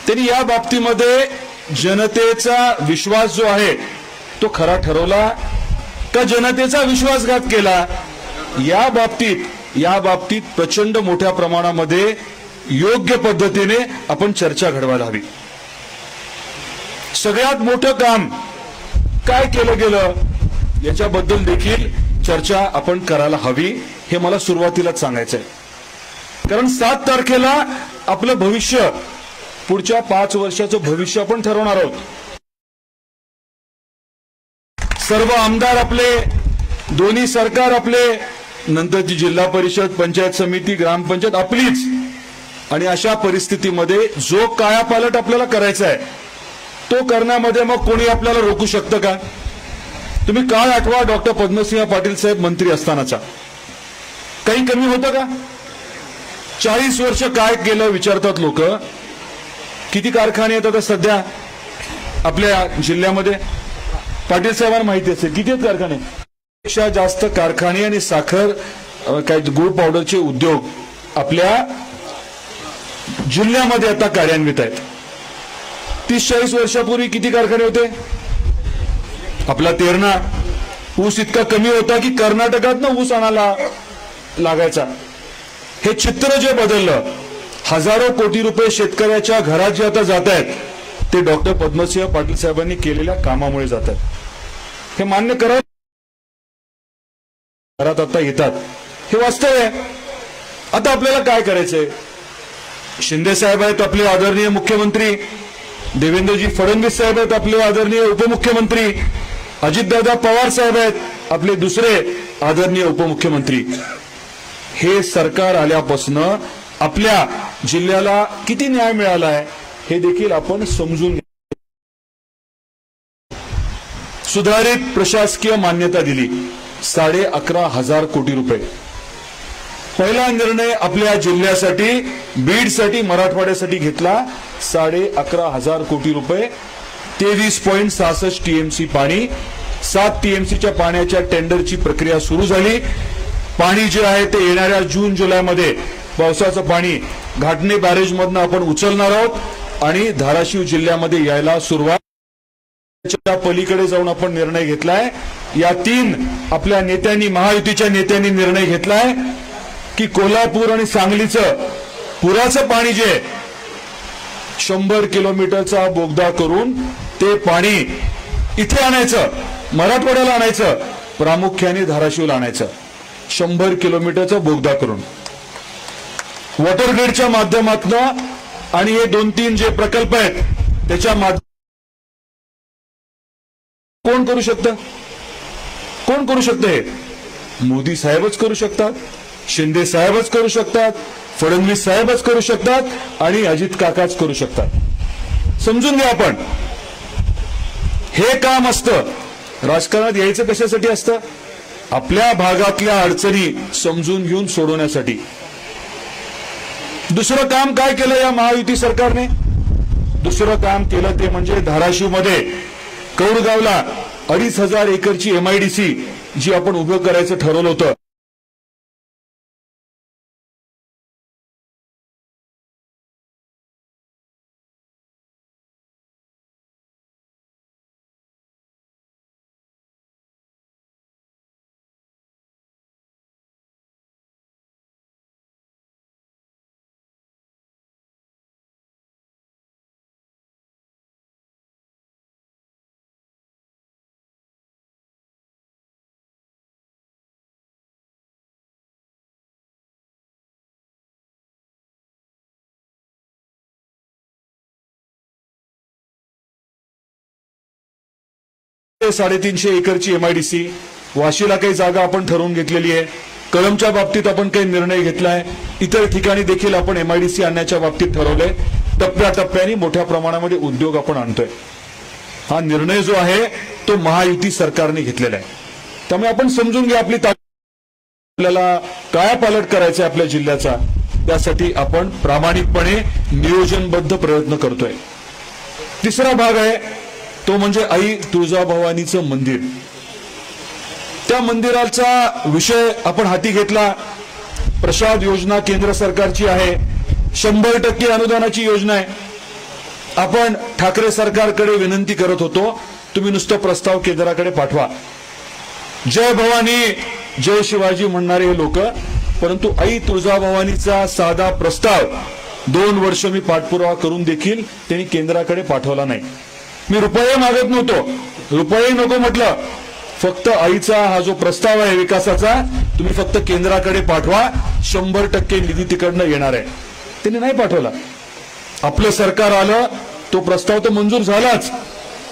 त्यांनी या बाबतीमध्ये जनतेचा विश्वास जो आहे तो खरा ठरवला का जनतेचा विश्वासघात केला, या बाबतीत प्रचंड मोठ्या प्रमाणामध्ये योग्य पद्धतीने आपण चर्चा घडवायला हवी. सगळ्यात मोठं काम काय केलं गेलं याच्याबद्दल देखील चर्चा आपण करायला हवी, हे मला सुरुवातीलाच सांगायचंय. कारण 7 तारखेला आपलं भविष्य, पुढच्या 5 वर्षाचं भविष्य आपण ठरवणार आहोत. सर्व आमदार आपले, दोन्ही सरकार आपले, नंतरची जिल्हा परिषद, पंचायत समिती, ग्रामपंचायत आपलीच. आणि अशा परिस्थितीमध्ये जो कायापालट आपल्याला करायचा आहे तो करण्यामध्ये मग कोणी आपल्याला रोखू शकतं का? तुम्ही काळ आठवा डॉक्टर पद्मसिंह पाटील साहेब मंत्री असतानाचा. काही कमी होतं का? 40 वर्ष काय केलं विचारतात लोक. किती कारखाने आहेत आता सध्या आपल्या जिल्ह्यामध्ये? पाटील साहेबांना माहिती असेल किती आहेत कारखाने. पेक्षा जास्त कारखाने आणि साखर काय गुळ पावडरचे उद्योग आपल्या जिल्ह्यामध्ये आता कार्यान्वित आहेत. 30-40 वर्षापूर्वी किती कारखाने होते? आपला तेरणा ऊस इतका कमी होता की कर्नाटकातनं ऊस आणायला लागायचा. हे चित्र जे बदललं, हजारो कोटी रुपये शेतकऱ्याच्या घरात जे आता जात आहेत ते डॉक्टर पद्मसिंह पाटील साहेबांनी केलेल्या कामामुळे जात आहेत. हे मान्य करा, घरात आता येतात, हे वास्तव आहे. आता आपल्याला काय करायचंय? शिंदे साहेब आहेत आपले आदरणीय मुख्यमंत्री, देवेंद्रजी फडणवीस साहेब आहेत आपले आदरणीय उपमुख्यमंत्री, अजितदादा पवार साहेब आहेत आपले दुसरे आदरणीय उपमुख्यमंत्री. हे सरकार आल्यापासून आपल्या जिल्ह्याला किती न्याय मिळाला आहे हे देखील आपण समजून घ्या. सुधारित प्रशासकीय मान्यता दिली, 11,500 कोटी रुपये. पहिला निर्णय आपल्या जिल्ह्यासाठी, बीडसाठी, मराठवाड्यासाठी घेतला, 11,500 कोटी रुपये, 23.66 टीएमसी पाणी, 7 टीएमसीच्या पाण्याच्या टेंडरची प्रक्रिया सुरू झाली. पाणी जे आहे ते येणाऱ्या जून जुलैमध्ये पावसाचं पाणी घाटणे बॅरेजमधनं आपण उचलणार आहोत आणि धाराशिव जिल्ह्यामध्ये यायला सुरुवात. पलीकडे जाऊन आपण निर्णय घेतलाय. या 3 आपल्या नेत्यांनी, महायुतीच्या नेत्यांनी निर्णय घेतलाय की कोल्हापूर आणि सांगलीचं पुराचं पाणी जे आहे, 100 किलोमीटरचा बोगदा करून ते पाणी इथे आणायचं, मराठवाड्याला आणायचं, प्रामुख्याने धाराशिवला आणायचं, 100 किलोमीटरचा बोगदा करून वॉटर ग्रीडच्या माध्यमातून. आणि हे 2-3 जे प्रकल्प आहेत त्याच्या कोण करू शकतं? कोण करू शकतं? हे मोदी साहेबच करू शकतात, शिंदे साहेबच करू शकतात, फडणवीस साहेबच करू शकतात आणि अजित काकाच करू शकतात. समजून घ्या, आपण हे काम असतं. राजकारणात यायचं कशासाठी असतं? आपल्या भागातल्या अडचणी समजून घेऊन सोडवण्यासाठी. दुसरं काम काय केलं या महायुती सरकारने? दुसरं काम केलं ते म्हणजे धाराशिवमध्ये कौडगावला 2,500 एकरची MIDC जी आपण उभं करायचं ठरवलं होतं, ते 350 एकरची MIDC. वाशीला काही जागा आपण ठरवून घेतलेली आहे. कळंबच्या बाबतीत आपण काही निर्णय घेतलाय. इतर ठिकाणी देखील आपण MIDC आणण्याच्या बाबतीत ठरवलंय. टप्प्याटप्प्याने मोठ्या प्रमाणामध्ये उद्योग आपण आणतोय. हा निर्णय जो आहे तो महायुती सरकारने घेतलेला आहे. त्यामुळे आपण समजून घ्या, आपल्याला कायापालट करायचा आहे आपल्या जिल्ह्याचा. त्यासाठी आपण प्रामाणिकपणे नियोजनबद्ध प्रयत्न करतोय. तिसरा भाग आहे तो म्हणजे आई तुळजाभवानीचं मंदिर. त्या मंदिराचा विषय आपण हाती घेतला. प्रसाद योजना केंद्र सरकारची आहे, 100% अनुदानाची योजना आहे. आपण ठाकरे सरकारकडे विनंती करत होतो, तुम्ही नुसतं प्रस्ताव केंद्राकडे पाठवा. जय भवानी जय शिवाजी म्हणणारे हे लोक, परंतु आई तुळजाभवानीचा साधा प्रस्ताव 2 वर्ष मी पाठपुरावा करून देखील त्यांनी केंद्राकडे पाठवला नाही. मी रुपये मागत नव्हतो, रुपये नको म्हटलं, फक्त आईचा हा जो प्रस्ताव आहे विकासाचा, तुम्ही फक्त केंद्राकडे पाठवा, 100% निधी तिकडनं येणार आहे. त्यांनी नाही पाठवला. आपलं सरकार आलं, तो प्रस्ताव तर मंजूर झालाच,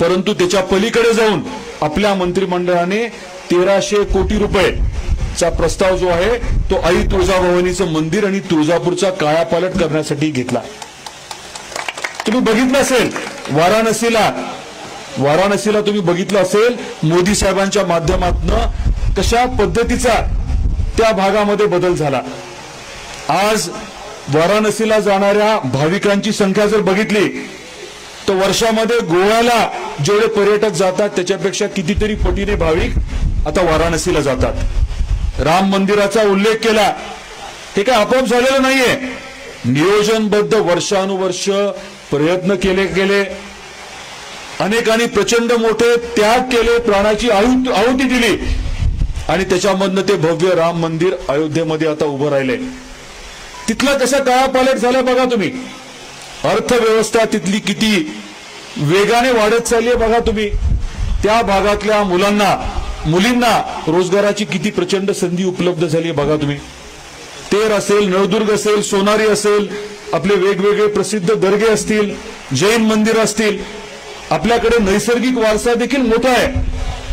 परंतु त्याच्या पलीकडे जाऊन आपल्या मंत्रिमंडळाने 1300 कोटी रुपयेचा प्रस्ताव जो आहे तो आई तुळजाभवानीचं मंदिर आणि तुळजापूरचा कायापालट करण्यासाठी घेतला. तुम्ही बघितलं असेल वाराणसीला तुम्ही बघितलं असेल मोदी साहेबांच्या माध्यमातून कशा पद्धतीचा त्या भागामध्ये बदल झाला. आज वाराणसीला जाणाऱ्या भाविकांची संख्या जर बघितली तर वर्षामध्ये गोव्याला जेवढे पर्यटक जातात त्याच्यापेक्षा कितीतरी पटीने भाविक आता वाराणसीला जातात. राम मंदिराचा उल्लेख केला, हे काय आपोआप झालेलं नाहीये. नियोजनबद्ध वर्षानुवर्ष प्रयत्न केले, अनेकांनी प्रचंड मोठे त्याग केले, प्राणाची आहुती दिली आणि त्याच्यामधनं ते भव्य राम मंदिर अयोध्येमध्ये आता उभं राहिले. तिथला कसा कायापालट झाला बघा तुम्ही. अर्थव्यवस्था तिथली किती वेगाने वाढत चालली आहे बघा तुम्ही. त्या भागातल्या मुलींना रोजगाराची किती प्रचंड संधी उपलब्ध झाली आहे बघा तुम्ही. तेर असेल, नळदुर्ग असेल, सोनारी असेल, आपले वेगवेगळे प्रसिद्ध दर्गे असतील, जैन मंदिर असतील. आपल्याकडे नैसर्गिक वारसा देखील मोठा आहे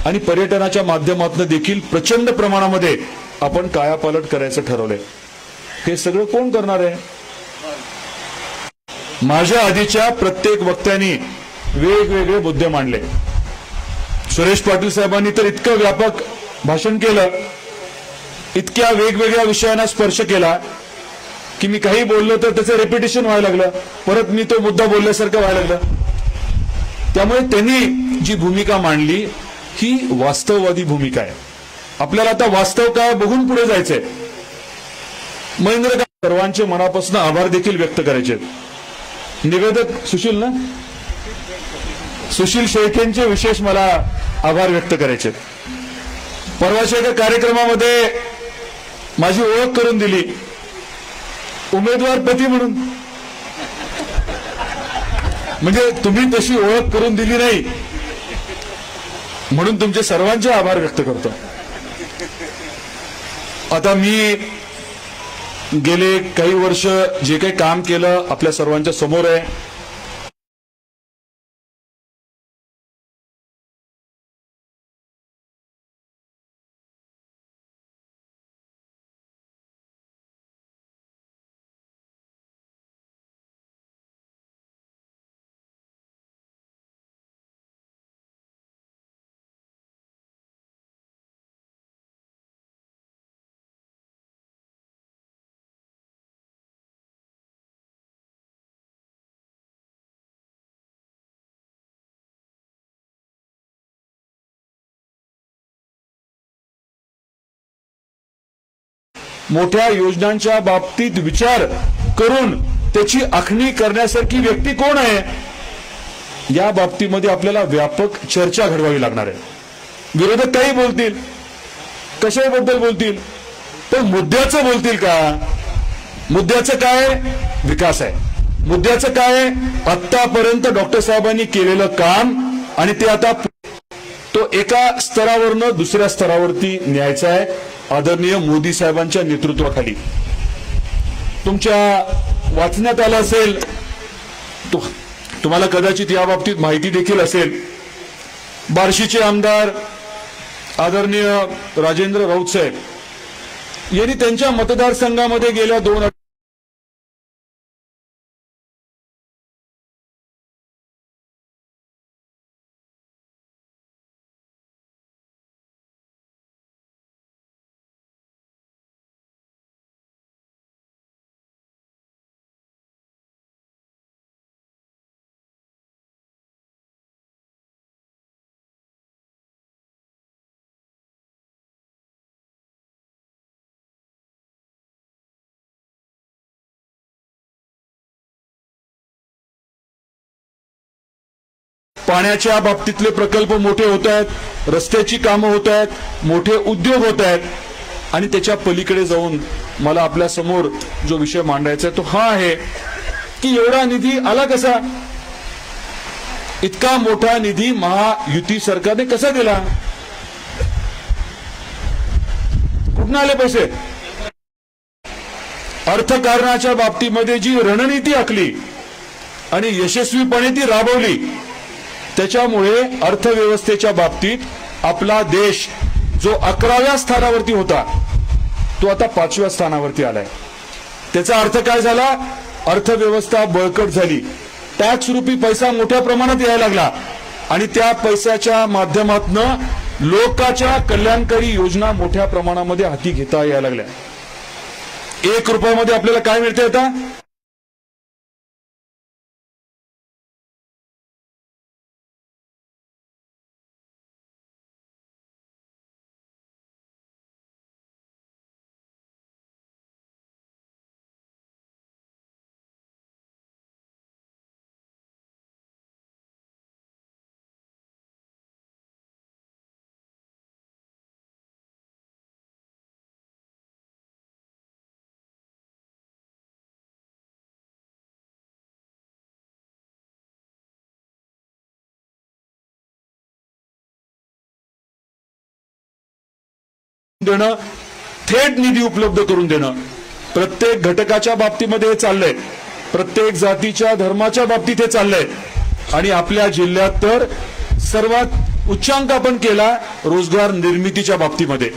आणि पर्यटनाच्या माध्यमातून देखील प्रचंड प्रमाणामध्ये आपण कायापालट करायचं ठरवलंय. हे सगळं कोण करणार आहे? माझ्या आधीच्या प्रत्येक वक्त्यांनी वेगवेगळे मुद्दे मांडले. सुरेश पाटील साहेबांनी तर इतकं व्यापक भाषण केलं, इतक्या वेगवेगळ्या विषयांना स्पर्श केला की मी काही बोललो तर त्याचं रेपिटेशन व्हायला लागलं, परत मी तो मुद्दा बोलल्यासारखं व्हायला लागलं. त्यामुळे त्यांनी जी भूमिका मांडली ही वास्तववादी भूमिका आहे. आपल्याला आता वास्तव काय बघून पुढे जायचंय. महेंद्र सर्वांचे मनापासून आभार देखील व्यक्त करायचे. निवेदक सुशील शेळकेंचे विशेष मला आभार व्यक्त करायचे. परवाच्या एका कार्यक्रमामध्ये माझी ओळख करून दिली उमेदवार पती म्हणून. म्हणजे तुम्ही तशी ओळख करून दिली नाही म्हणून तुमचे सर्वांचे आभार व्यक्त करतो. आता मी गेले काही वर्ष जे काही काम केलं आपल्या सर्वांच्या समोर आहे. मोठ्या योजनांच्या बाबतीत विचार करून त्याची आखणी करण्यासारखी व्यक्ती कोण आहे, या बाबतीमध्ये आपल्याला व्यापक चर्चा घडवावी लागणार आहे. विरोधक काही बोलतील, कशाबद्दल बोलतील, पण मुद्द्याचं बोलतील का? मुद्द्याचं काय? विकास आहे. मुद्द्याचं काय? आतापर्यंत डॉक्टर साहेबांनी केलेलं काम आणि ते आता तो एका स्तरावरनं दुसऱ्या स्तरावरती न्यायचा आहे. आदरणीय मोदी साहेबांच्या नेतृत्वाखाली. तुमच्या वाचण्यात आलं असेल, तुम्हाला कदाचित या बाबतीत माहिती देखील असेल, बार्शीचे आमदार आदरणीय राजेंद्र राऊत साहेब यांनी त्यांच्या मतदारसंघामध्ये गेल्या 2 पाण्याच्या बाबतीतले प्रकल्प मोठे होत आहेत, रस्त्याची कामं होत आहेत, मोठे उद्योग होत आहेत. आणि त्याच्या पलीकडे जाऊन मला आपल्या समोर जो विषय मांडायचा आहे तो हा आहे की एवढा निधी आला कसा? इतका मोठा निधी महायुती सरकारने कसा दिला? कुठून आले पैसे? अर्थकारणाच्या बाबतीमध्ये जी रणनीती आखली आणि यशस्वीपणे ती राबवली, त्याच्यामुळे अर्थव्यवस्थेच्या बाबतीत आपला देश जो 11व्या स्थानावरती होता तो आता 5व्या स्थानावरती आलाय. त्याचा अर्थ काय झाला? अर्थव्यवस्था बळकट झाली. टॅक्स रुपी पैसा मोठ्या प्रमाणात यायला लागला आणि त्या पैशाच्या माध्यमातून लोकांच्या कल्याणकारी योजना मोठ्या प्रमाणामध्ये हाती घेता यायला लागल्या. 1 रुपयामध्ये आपल्याला काय मिळते आता? देणं, थेट निधी उपलब्ध करून देणं. प्रत्येक घटकाच्या बाबतीमध्ये हे चाललंय, प्रत्येक जातीच्या धर्माच्या बाबतीत हे चाललंय. आणि आपल्या जिल्ह्यात तर सर्वात उच्चांक आपण केला रोजगार निर्मितीच्या बाबतीमध्ये.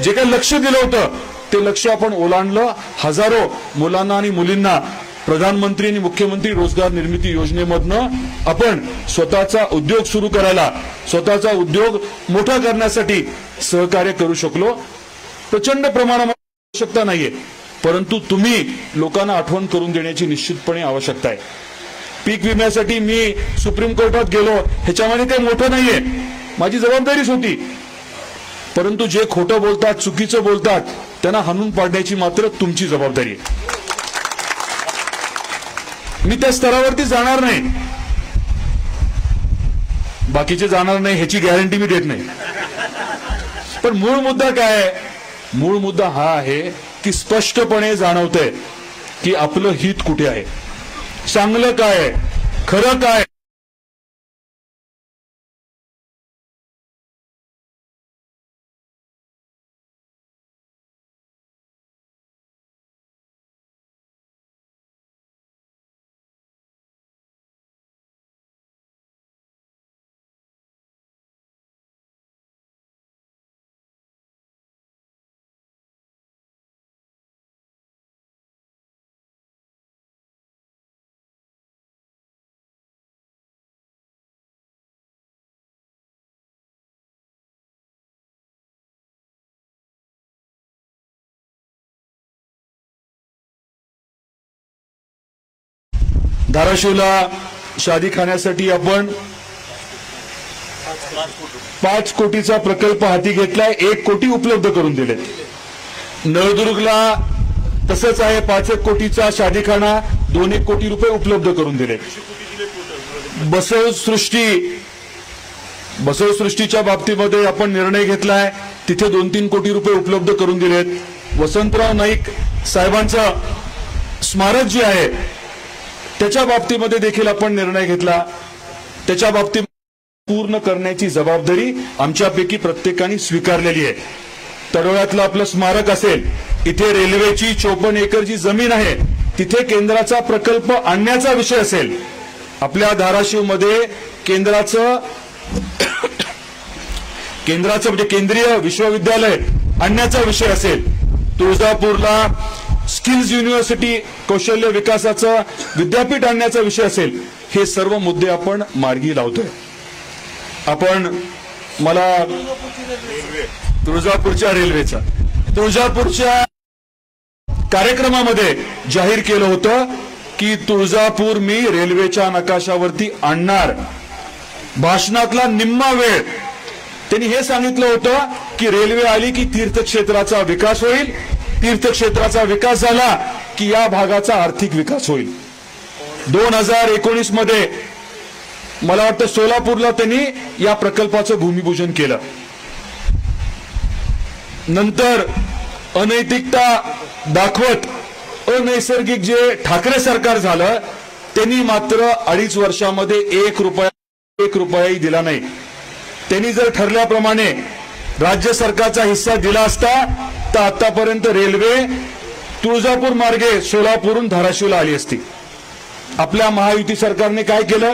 जे काही लक्ष दिलं होतं ते लक्ष आपण ओलांडलं. हजारो मुलांना आणि मुलींना प्रधानमंत्री आणि मुख्यमंत्री रोजगार निर्मिती योजनेमधनं आपण स्वतःचा उद्योग सुरू करायला, स्वतःचा उद्योग मोठा करण्यासाठी सहकार्य करू शकलो. प्रचंड प्रमाणामध्ये आवश्यकता नाहीये, परंतु तुम्ही लोकांना आठवण करून देण्याची निश्चितपणे आवश्यकता आहे. पीक विम्यासाठी मी सुप्रीम कोर्टात गेलो, ह्याच्यामध्ये काही मोठं नाहीये, माझी जबाबदारीच होती. परंतु जे खोटं बोलतात, चुकीचं बोलतात, त्यांना हाणून पाडण्याची मात्र तुमची जबाबदारी आहे. मी त्या स्तरावरती जाणार नाही, बाकीचे जाणार नाही ह्याची गॅरंटी मी देत नाही. पण मूळ मुद्दा काय आहे मूळ मुद्दा हा आहे की स्पष्टपणे जाणवतंय की आपलं हित कुठे आहे, चांगलं काय आहे, खरं काय. धाराशिवला शादीखान्यासाठी आपण 5 कोटीचा प्रकल्प हाती घेतलाय, 1 कोटी उपलब्ध करून दिले. नळदुर्गला तसंच आहे, 5 कोटीचा शादीखाना, 2 कोटी रुपये उपलब्ध करून दिले. बसवसृष्टीच्या बाबतीमध्ये आपण निर्णय घेतलाय, तिथे 2-3 कोटी रुपये उपलब्ध करून दिलेत. वसंतराव नाईक साहेबांचं स्मारक जे आहे त्याच्या बाबतीमध्ये देखील आपण निर्णय घेतला. त्याच्या बाबतीत पूर्ण करण्याची जबाबदारी आमच्यापैकी प्रत्येकाने स्वीकारलेली आहे. तडोळ्यातलं आपलं स्मारक असेल, इथे रेल्वेची 54 एकर जी जमीन आहे तिथे केंद्राचा प्रकल्प आणण्याचा विषय असेल, आपल्या धाराशिवमध्ये केंद्राचं म्हणजे केंद्रीय विश्वविद्यालय आणण्याचा विषय असेल, तुळजापूरला स्किल्स युनिव्हर्सिटी कौशल्य विकासाचं विद्यापीठ आणण्याचा विषय असेल, हे सर्व मुद्दे आपण मार्गी लावतोय. आपण मला तुळजापूरच्या कार्यक्रमामध्ये जाहीर केलं होतं की तुळजापूर मी रेल्वेच्या नकाशावरती आणणार. भाषणातला निम्मा वेळ त्यांनी हे सांगितलं होतं की रेल्वे आली की तीर्थक्षेत्राचा विकास होईल, तीर्थक्षेत्राचा विकास झाला की या भागाचा आर्थिक विकास होईल. 2019 मध्ये मला वाटतं सोलापूरला त्यांनी या प्रकल्पाचं भूमिपूजन केलं. नंतर अनैतिकता दाखवत अनैसर्गिक जे ठाकरे सरकार झालं, त्यांनी मात्र 2.5 वर्षामध्ये 1 रुपयाही दिला नाही. त्यांनी जर ठरल्याप्रमाणे राज्य सरकारचा हिस्सा दिला असता तर आतापर्यंत रेल्वे तुळजापूर मार्गे सोलापूरहून धाराशिवला आली असती. आपल्या महायुती सरकारने काय केलं?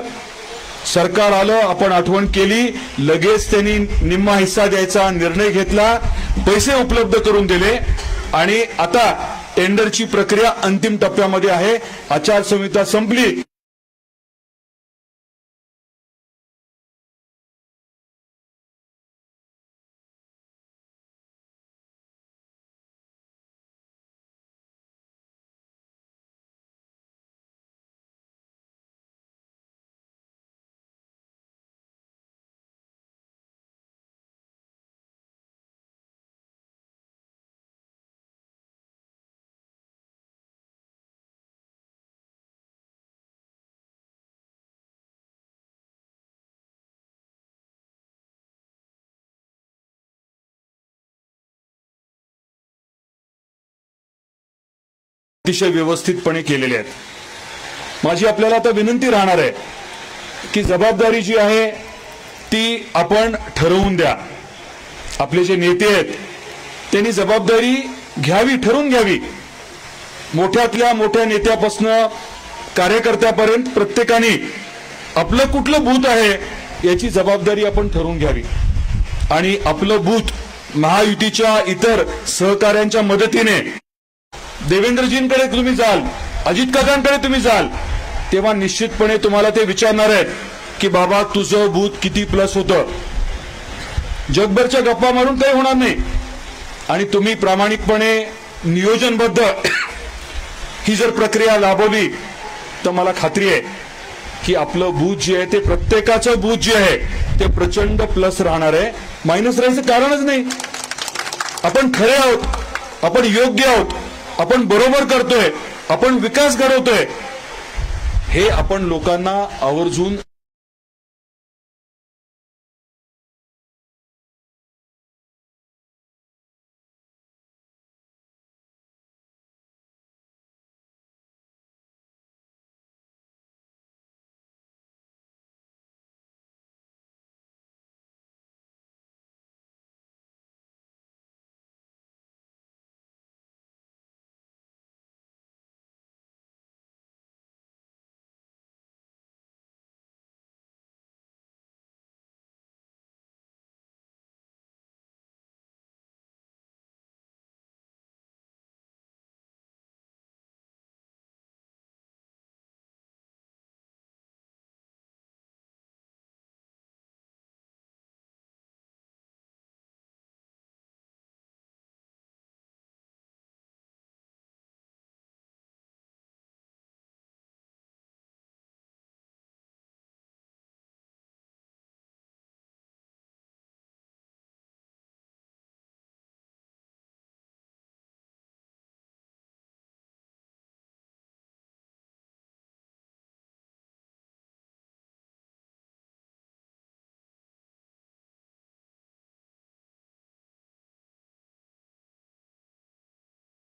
सरकार आलं, आपण आठवण केली, लगेच त्यांनी निम्मा हिस्सा द्यायचा निर्णय घेतला, पैसे उपलब्ध करून दिले आणि आता टेंडरची प्रक्रिया अंतिम टप्प्यामध्ये आहे. आचारसंहिता संपली. अतिशय व्यवस्थितपणे केलेले आहेत. माझी आपल्याला आता विनंती राहणार आहे की जबाबदारी जी आहे ती आपण ठरवून द्या. आपले जे नेते आहेत त्यांनी जबाबदारी घ्यावी, ठरवून घ्यावी. मोठ्यातल्या मोठ्या नेत्यापासून कार्यकर्त्यापर्यंत प्रत्येकाने आपलं कुठलं बूथ आहे याची जबाबदारी आपण ठरवून घ्यावी आणि आपलं बूथ महायुतीच्या इतर सहकाऱ्यांच्या मदतीने देवेंद्रजींकडे तुम्ही जाल, अजित काकांकडे तुम्ही जाल, तेव्हा निश्चितपणे तुम्हाला ते विचारणार आहेत की बाबा तुझं बूथ किती प्लस होतं. जगभरच्या गप्पा मारून काही होणार नाही. आणि तुम्ही प्रामाणिकपणे नियोजनबद्ध ही जर प्रक्रिया राबवली तर मला खात्री आहे की आपलं बूथ जे आहे ते प्रत्येकाचं बूथ जे आहे ते प्रचंड प्लस राहणार आहे. मायनस राहायचं कारणच नाही. आपण खरे आहोत, आपण योग्य आहोत, आपण बरोबर करतोय, आपण विकास घडवतोय, हे आपण लोकांना आवर्जून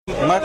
मग